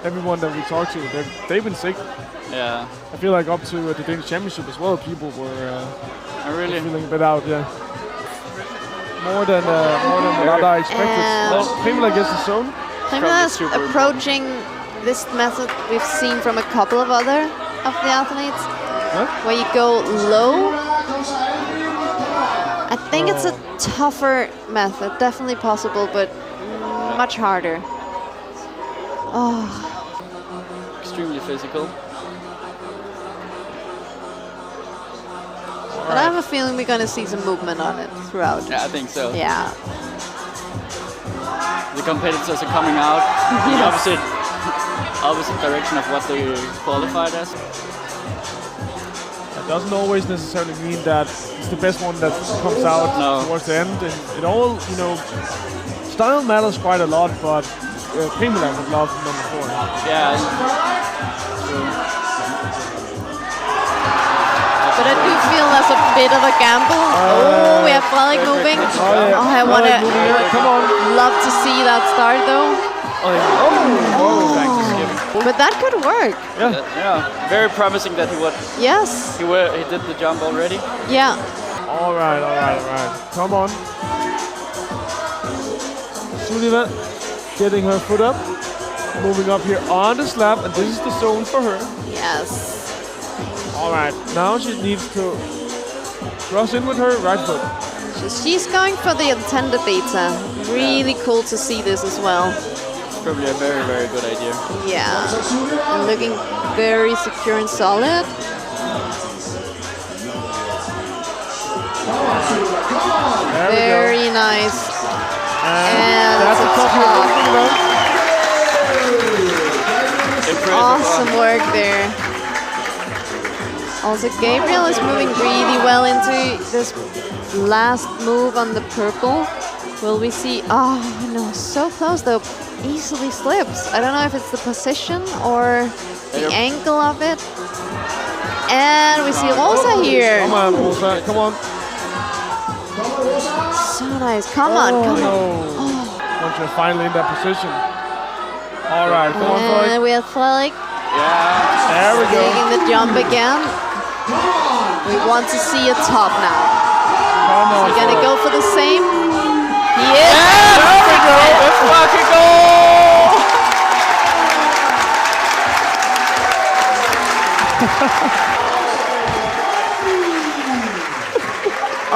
Speaker 2: Everyone that we talked to, they've been sick.
Speaker 3: Yeah.
Speaker 2: I feel like up to the Danish Championship as well, people were
Speaker 3: Really.
Speaker 2: feeling a bit out. Yeah. More than what I expected.
Speaker 4: And-
Speaker 2: Well, Primula gets the zone.
Speaker 4: Primula is
Speaker 3: super
Speaker 4: approaching this method we've seen from a couple of other of the athletes,
Speaker 2: Huh?
Speaker 4: where you go low. I think it's a tougher method, definitely possible, but much harder. Oh,
Speaker 3: Extremely physical.
Speaker 4: but I have a feeling we're gonna see some movement on it throughout.
Speaker 3: Yeah, I think so.
Speaker 4: Yeah.
Speaker 3: The competitors are coming out in the
Speaker 4: Yes.
Speaker 3: opposite direction of what they qualified as.
Speaker 2: That doesn't always necessarily mean that it's the best one that comes out
Speaker 3: No.
Speaker 2: towards the end. And it all, style matters quite a lot, but Primula would love number 4.
Speaker 3: Yeah. True.
Speaker 4: But I do feel that's a bit of a gamble. We have Frederik moving.
Speaker 2: yeah.
Speaker 4: Oh, I want
Speaker 2: Frederik moving here. Come on.
Speaker 4: love to see that start though.
Speaker 3: Back to skipping.
Speaker 4: But that could work.
Speaker 3: Yeah. Very promising that
Speaker 4: Yes.
Speaker 3: he did the jump already.
Speaker 4: Yeah.
Speaker 2: All right. Come on. Sullivan getting her foot up. Moving up here on the slab, and this is the zone for her.
Speaker 4: Yes.
Speaker 2: All right. Now she needs to cross in with her right foot.
Speaker 4: So she's going for the intended beta. Really cool to see this as well.
Speaker 3: It's probably a very, very good idea.
Speaker 4: Yeah. And looking very secure and solid.
Speaker 2: There we go.
Speaker 4: Very nice. And
Speaker 2: That's a
Speaker 4: it's
Speaker 2: top
Speaker 4: top.
Speaker 3: Impressive.
Speaker 4: Awesome work there. Also, Gabriel is moving really well into this last move on the purple. Will we see? Oh no, so close though. Easily slips. I don't know if it's the position or the angle of it. And we see Rosa here.
Speaker 2: Come on, Rosa. Come on.
Speaker 4: So nice. Come on, come on.
Speaker 2: No. Once you're finally in that position. All right, come on, Frederik.
Speaker 4: And we have Frederik
Speaker 3: Yeah.
Speaker 2: There we go.
Speaker 4: taking the jump again. We want to see a top now.
Speaker 2: Come on,
Speaker 4: We're gonna
Speaker 2: Frederik.
Speaker 4: go for the same. Yes!
Speaker 2: There we go.
Speaker 3: Let's fucking go!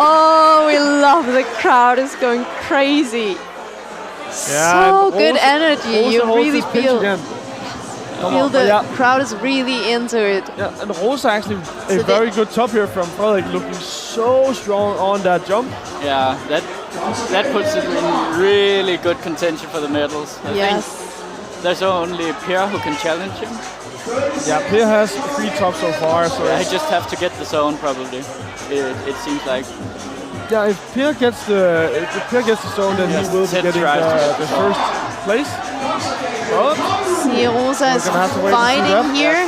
Speaker 4: Oh, we love the crowd is going crazy. So good
Speaker 2: Rosa-
Speaker 4: energy.
Speaker 2: Rosa
Speaker 4: You
Speaker 2: holds
Speaker 4: really
Speaker 2: this pinch
Speaker 4: feel
Speaker 2: again. Come
Speaker 4: feel
Speaker 2: on.
Speaker 4: the
Speaker 2: Yeah.
Speaker 4: crowd is really into it.
Speaker 2: Yeah, and Rosa actually a
Speaker 4: So
Speaker 2: very good top here from Frederik, looking so strong on that jump.
Speaker 3: Yeah, that puts it in really good contention for the medals. I
Speaker 4: Yes.
Speaker 3: think there's only Pierre who can challenge him.
Speaker 2: Yeah, Pierre has 3 tops so far, so
Speaker 3: I just have to get the zone probably. It seems like.
Speaker 2: yeah, if Pierre gets the zone, then
Speaker 3: Yes,
Speaker 2: he will be
Speaker 3: Ted
Speaker 2: getting
Speaker 3: tries to get
Speaker 2: the
Speaker 3: the zone.
Speaker 2: first place. But
Speaker 4: See, Rosa is
Speaker 2: gonna have to wait and see
Speaker 4: fighting
Speaker 2: that.
Speaker 4: here.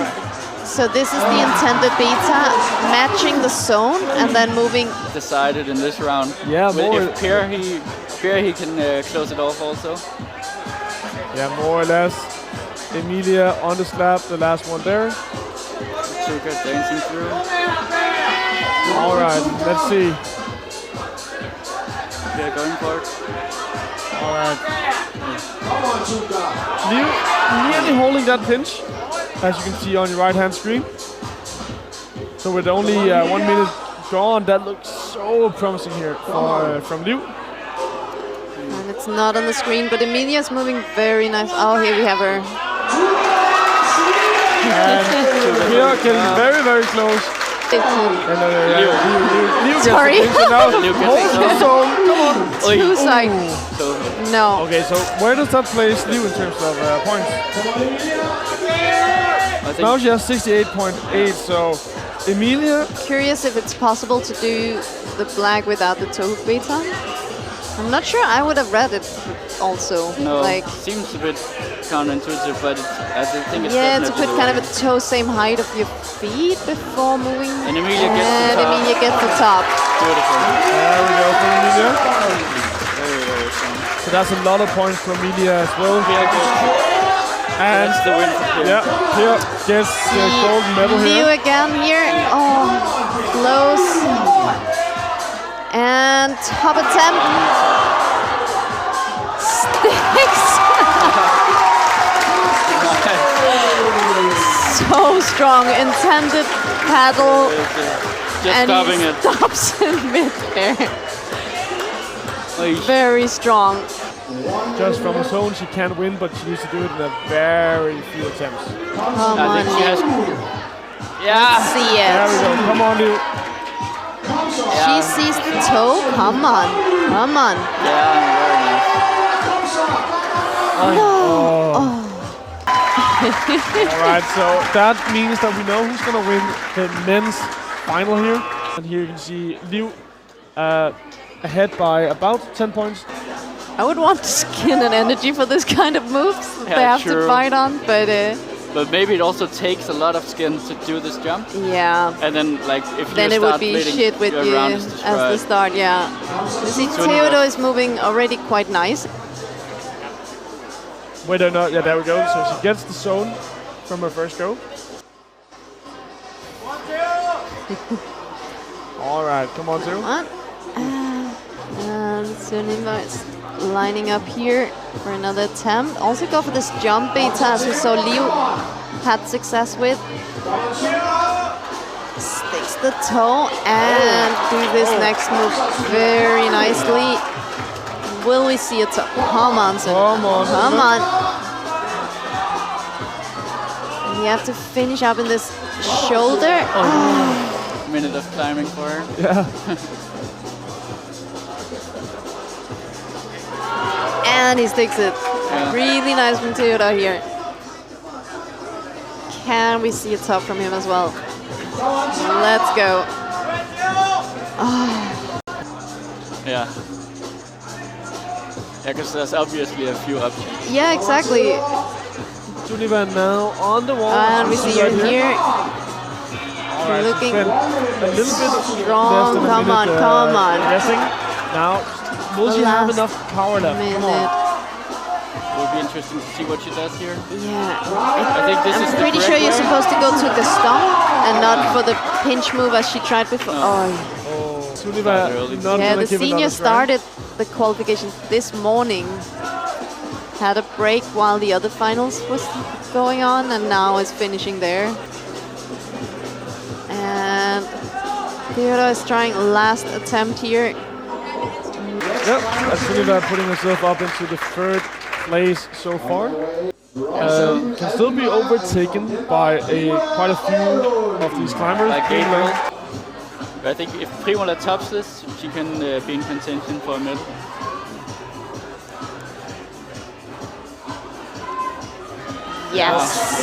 Speaker 4: So this is the intended beta, matching the zone and then moving.
Speaker 3: Decided in this round.
Speaker 2: Yeah,
Speaker 3: But
Speaker 2: more-
Speaker 3: if Pierre he can close it off also.
Speaker 2: yeah, more or less. Emilia on the slab, the last one there.
Speaker 3: Sugar dancing through.
Speaker 2: All right, let's see.
Speaker 3: Pierre going for it.
Speaker 2: All right. Liu nearly holding that pinch, as you can see on your right-hand screen. So with only 1 minute gone, that looks so promising here from Liu.
Speaker 4: And it's not on the screen, but Emilia's moving very nice. Oh, here we have her.
Speaker 2: And Pierre getting very, very close. Liu gets the
Speaker 4: Sorry.
Speaker 2: pinch, and now
Speaker 3: Liu gets
Speaker 2: holds
Speaker 3: the
Speaker 2: the zone. Come on.
Speaker 4: Two side.
Speaker 3: So
Speaker 4: No.
Speaker 2: Okay, so where does that place Liu in terms of points?
Speaker 3: I think
Speaker 2: Now she has 68.8, so Emilia,
Speaker 4: Curious if it's possible to do the black without the toe beta. I'm not sure I would have read it also.
Speaker 3: No,
Speaker 4: Like,
Speaker 3: seems a bit counterintuitive, but I think it's
Speaker 4: yeah, to
Speaker 3: definitely
Speaker 4: put
Speaker 3: the
Speaker 4: kind
Speaker 3: way.
Speaker 4: of a toe same height of your feet before moving.
Speaker 3: And Emilia gets the top.
Speaker 4: Emilia gets the top.
Speaker 3: Beautiful.
Speaker 2: There we go for Emilia.
Speaker 3: Very, very strong.
Speaker 2: So that's a lot of points for Emilia as well.
Speaker 3: Very good.
Speaker 2: And
Speaker 3: That's the win for Kim.
Speaker 2: yeah, here gets the gold medal
Speaker 4: Liu
Speaker 2: here.
Speaker 4: again here. Oh, close. And top attempt. Sticks. So strong. Intended paddle.
Speaker 3: Just
Speaker 4: And
Speaker 3: stopping
Speaker 4: he
Speaker 3: it.
Speaker 4: stops in midair.
Speaker 3: Oish.
Speaker 4: Very strong.
Speaker 2: Just from a zone, she can win, but she needs to do it in a very few attempts.
Speaker 4: Come
Speaker 3: I
Speaker 4: on,
Speaker 3: think she
Speaker 4: Liu.
Speaker 3: has. Yeah.
Speaker 4: See
Speaker 2: There we
Speaker 4: it.
Speaker 2: go. Come on, Liu.
Speaker 4: She sees the toe. Come on. Come on.
Speaker 3: Yeah, very nice.
Speaker 2: All right, so that means that we know who's gonna win the men's final here. And here you can see Liu ahead by about 10 points.
Speaker 4: I would want skin and energy for this kind of moves that they
Speaker 3: Yeah,
Speaker 4: have to
Speaker 3: true.
Speaker 4: fight on, but
Speaker 3: But maybe it also takes a lot of skin to do this jump.
Speaker 4: yeah.
Speaker 3: And then, like, if
Speaker 4: Then
Speaker 3: you
Speaker 4: it would
Speaker 3: start
Speaker 4: be
Speaker 3: bleeding,
Speaker 4: shit with
Speaker 3: your
Speaker 4: you
Speaker 3: round is
Speaker 4: as the
Speaker 3: destroyed.
Speaker 4: start, yeah. You see, Theodore is moving already quite nice.
Speaker 2: Whether or not, yeah, there we go. So she gets the zone from her first go. All right, come on, Sue.
Speaker 4: What? And Sunniva is lining up here for another attempt. Also go for this jump beta as we saw Liu had success with. Sticks the toe and do this next move very nicely. Will we see a top? Come on, Sunniva.
Speaker 2: Come on,
Speaker 4: Come
Speaker 2: Sunniva.
Speaker 4: on. And you have to finish up in this shoulder.
Speaker 3: Minute of climbing for her.
Speaker 2: Yeah.
Speaker 4: And he sticks it.
Speaker 3: Yeah.
Speaker 4: Really nice from Theodore here. Can we see a top from him as well? Let's go.
Speaker 3: Yeah. Yeah, because there's obviously a few options.
Speaker 4: Yeah, exactly.
Speaker 2: Sunniva now on the wall.
Speaker 4: And we see her
Speaker 2: Right
Speaker 4: here.
Speaker 2: All right,
Speaker 4: looking
Speaker 2: she's been a little bit
Speaker 4: strong.
Speaker 2: less than a
Speaker 4: Come
Speaker 2: minute,
Speaker 4: on, come on.
Speaker 2: Resting. Now, will she have
Speaker 4: Last
Speaker 2: enough power left? Come on.
Speaker 4: Minute.
Speaker 3: Will be interesting to see what she does here.
Speaker 4: Yeah.
Speaker 3: I think this is
Speaker 4: I'm
Speaker 3: the
Speaker 4: pretty sure
Speaker 3: correct
Speaker 4: you're
Speaker 3: way.
Speaker 4: supposed to go to the stomp and not for the pinch move as she tried before. Oh,
Speaker 2: Sunniva
Speaker 3: early.
Speaker 2: not
Speaker 4: yeah,
Speaker 2: gonna
Speaker 4: the
Speaker 2: give
Speaker 4: senior
Speaker 2: another try.
Speaker 4: started the qualifications this morning. Had a break while the other finals was going on, and now is finishing there. And Theodore is trying last attempt here.
Speaker 2: Yep, that's Sunniva putting herself up into the third place so far. Can still be overtaken by quite a few of these climbers.
Speaker 3: Like
Speaker 2: being
Speaker 3: Gabriel.
Speaker 2: like-
Speaker 3: But I think if Primola tops this, she can be in contention for a medal.
Speaker 4: Yes.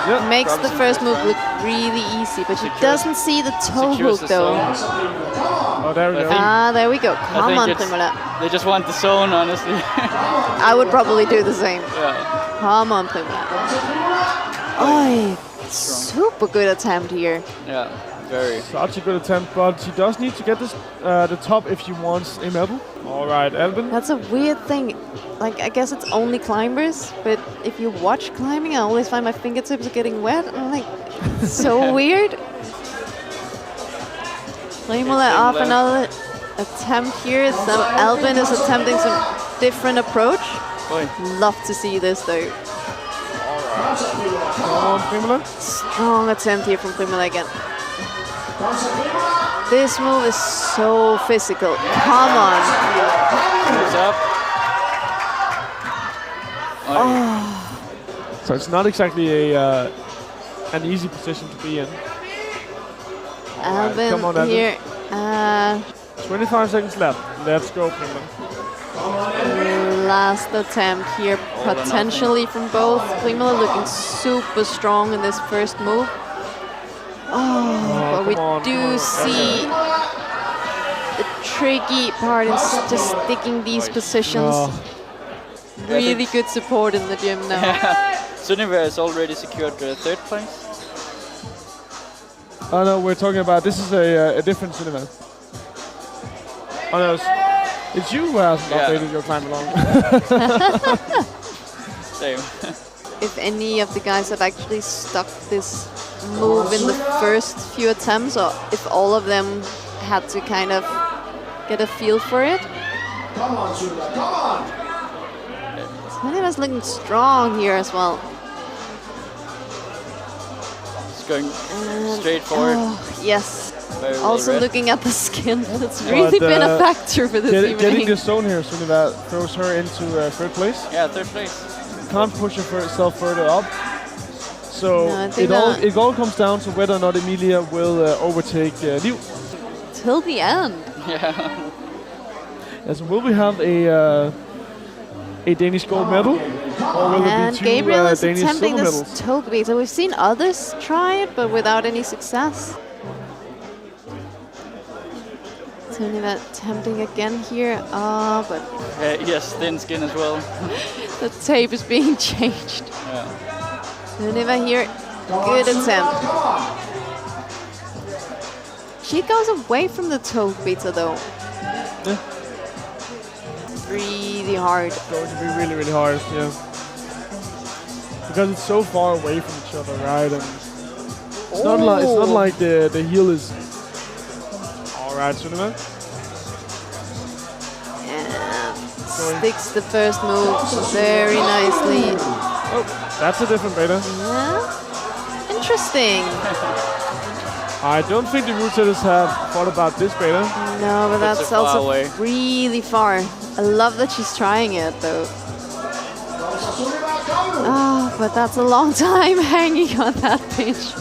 Speaker 2: Yep.
Speaker 4: Makes the
Speaker 3: Promising
Speaker 4: first
Speaker 3: first
Speaker 4: move
Speaker 3: round.
Speaker 4: look really easy, but she
Speaker 3: Secures-
Speaker 4: doesn't see the toe
Speaker 3: secures
Speaker 4: hook
Speaker 3: the
Speaker 4: though.
Speaker 3: zone.
Speaker 2: Oh, there we
Speaker 3: I
Speaker 2: go.
Speaker 3: think-
Speaker 4: Ah, there we go.
Speaker 3: I
Speaker 4: Come
Speaker 3: think
Speaker 4: on,
Speaker 3: it's-
Speaker 4: Primola.
Speaker 3: They just want the zone, honestly.
Speaker 4: I would probably do the same.
Speaker 3: Yeah.
Speaker 4: Come on, Primola. Oh, super good attempt here.
Speaker 3: Yeah. Very.
Speaker 2: Such a good attempt, but she does need to get this the top if she wants a medal. All right, Albin.
Speaker 4: That's a weird thing. Like, I guess it's only climbers, but if you watch climbing, I always find my fingertips are getting wet. I'm like, so weird. Primola off another attempt here. So Albin is attempting some different approach.
Speaker 3: Boy.
Speaker 4: Love to see this though.
Speaker 2: Come on, Primola.
Speaker 4: Strong attempt here from Primola again. This move is so physical. Come on.
Speaker 3: Goes up.
Speaker 2: So it's not exactly an easy position to be in.
Speaker 4: Albin
Speaker 2: come on, Albin.
Speaker 4: here.
Speaker 2: 25 seconds left. Let's go, Primola.
Speaker 4: Last attempt here, potentially from both. Primola looking super strong in this first move. But we
Speaker 2: come on,
Speaker 4: do
Speaker 2: come on.
Speaker 4: see the tricky part is just sticking these positions.
Speaker 2: Oh.
Speaker 4: Really good support in the gym now.
Speaker 3: Hvidovre has already secured third place.
Speaker 2: Oh no, we're talking about, this is a different Hvidovre. Oh no, it's you who hasn't updated your climb along.
Speaker 3: Same.
Speaker 4: If any of the guys have actually stuck this move in the first few attempts, or if all of them had to kind of get a feel for it.
Speaker 1: Come on, Suga, come on!
Speaker 4: Hvidovre's looking strong here as well.
Speaker 3: It's going straight forward.
Speaker 4: Oh, yes.
Speaker 3: Very well
Speaker 4: Also
Speaker 3: read.
Speaker 4: looking at the skin, it's really been a factor for this evening.
Speaker 2: Getting the zone here, Hvidovre throws her into third place.
Speaker 3: Yeah, third place.
Speaker 2: Can't push herself further up. So
Speaker 4: No, I think
Speaker 2: it all comes down to whether or not Emilia will overtake Liv.
Speaker 4: Till the end.
Speaker 3: Yeah.
Speaker 2: Yes, will we have a Danish gold medal? Or will
Speaker 4: And
Speaker 2: it be two
Speaker 4: Gabriel is
Speaker 2: Danish
Speaker 4: attempting
Speaker 2: silver
Speaker 4: this
Speaker 2: medals?
Speaker 4: toe beat. So we've seen others try it, but without any success. Hvidovre attempting again here. But
Speaker 3: Yes, thin skin as well.
Speaker 4: the tape is being changed.
Speaker 3: Yeah.
Speaker 4: Hvidovre here, good attempt. She goes away from the toe beater though.
Speaker 2: Yeah.
Speaker 4: Really hard.
Speaker 2: It's going to be really, really hard, yeah. Because it's so far away from each other, right? And it's not like the heel is. All right, Hvidovre.
Speaker 4: And sticks the first move very nicely.
Speaker 2: Oh, that's a different beta.
Speaker 4: Yeah. Interesting.
Speaker 2: I don't think the rooters have thought about this beta.
Speaker 4: No, but
Speaker 3: That's
Speaker 4: that's
Speaker 3: so far
Speaker 4: also
Speaker 3: away.
Speaker 4: really far. I love that she's trying it though. Oh, but that's a long time hanging on that pinch.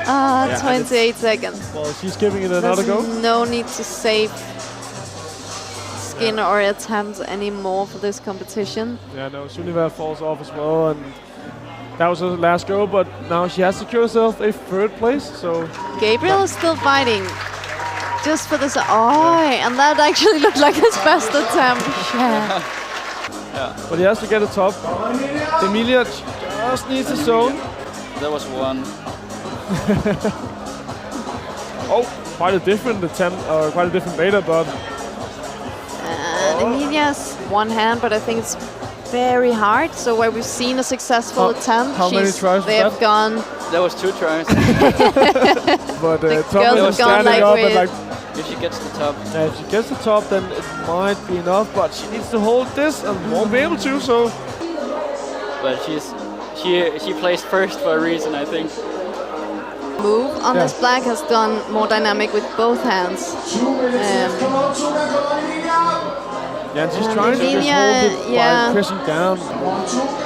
Speaker 2: and
Speaker 4: 28 seconds.
Speaker 2: Well, she's giving it another
Speaker 4: There's
Speaker 2: go.
Speaker 4: no need to save skin or attempt anymore for this competition.
Speaker 2: Yeah, no, Hvidovre falls off as well, and that was her last go, but now she has secured herself a third place, so...
Speaker 4: Gabriel is still fighting. Just for this. Oh, and that actually looked like his best attempt. Yeah.
Speaker 2: But he has to get a top. Emilia just needs a zone.
Speaker 3: That was one.
Speaker 2: Oh, quite a different attempt, quite a different beta, but...
Speaker 4: And Emilia's one hand, but I think it's very hard. So where we've seen a successful attempt,
Speaker 2: how many tries was
Speaker 4: they've
Speaker 2: that?
Speaker 4: gone.
Speaker 3: That was 2 tries.
Speaker 2: But
Speaker 4: girls
Speaker 2: Tom
Speaker 4: have
Speaker 2: is
Speaker 4: gone
Speaker 2: standing
Speaker 4: like
Speaker 2: up
Speaker 4: with-
Speaker 2: and like...
Speaker 3: If she gets the top.
Speaker 2: If she gets the top, then it might be enough, but she needs to hold this and won't be able to, so...
Speaker 3: But she placed first for a reason, I think.
Speaker 4: Move on this black has gone more dynamic with both hands.
Speaker 1: 2 minutes, come on, Suga, come on, Emilia!
Speaker 2: Yeah, and she's trying to just
Speaker 4: Emilia,
Speaker 2: hold it by pressing down.
Speaker 1: Come on, Suga!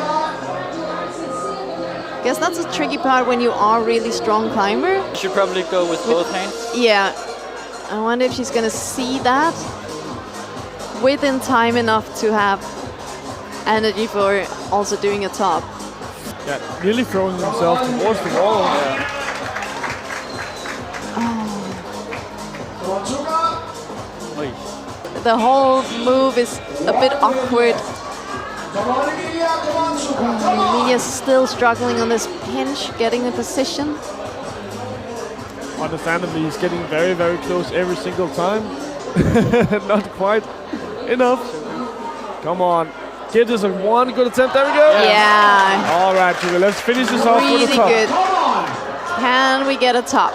Speaker 4: I guess that's a tricky part when you are a really strong climber.
Speaker 3: You should probably go with both hands.
Speaker 4: Yeah. I wonder if she's gonna see that within time enough to have energy for also doing a top.
Speaker 2: Yeah, really throwing himself towards the wall.
Speaker 1: Come on, Suga!
Speaker 3: Oy.
Speaker 4: The whole move is a bit awkward.
Speaker 1: Come on, Emilia, come on, Suga, come on!
Speaker 4: Emilia's still struggling on this pinch, getting the position.
Speaker 2: Understandably, he's getting very, very close every single time. Not quite enough. Come on. Give this a one good attempt. There we go.
Speaker 4: Yeah,
Speaker 2: All right, Julia, let's finish this off with
Speaker 4: really
Speaker 2: the top.
Speaker 4: good.
Speaker 1: Come on!
Speaker 4: Can we get a top?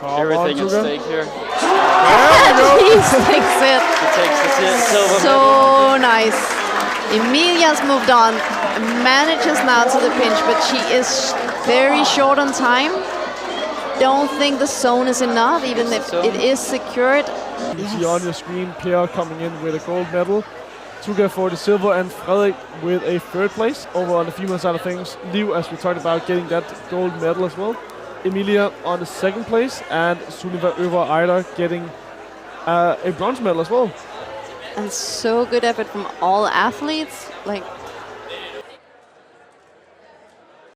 Speaker 2: Come
Speaker 3: Everything
Speaker 2: on,
Speaker 3: at
Speaker 2: Julia.
Speaker 3: stake here.
Speaker 4: And he takes it.
Speaker 3: She takes the silver medal.
Speaker 4: So nice. Emilia's moved on, manages now to the pinch, but she is very short on time. Don't think the zone is enough, even if it is secured.
Speaker 2: You see on your screen Pierre coming in with a gold medal, Tuga for the silver, and Frederik with a third place. Over on the female side of things, Liv, as we talked about, getting that gold medal as well. Emilia on the second place, and Sunniva Øvre Eider getting a bronze medal as well.
Speaker 4: And so good effort from all athletes. Like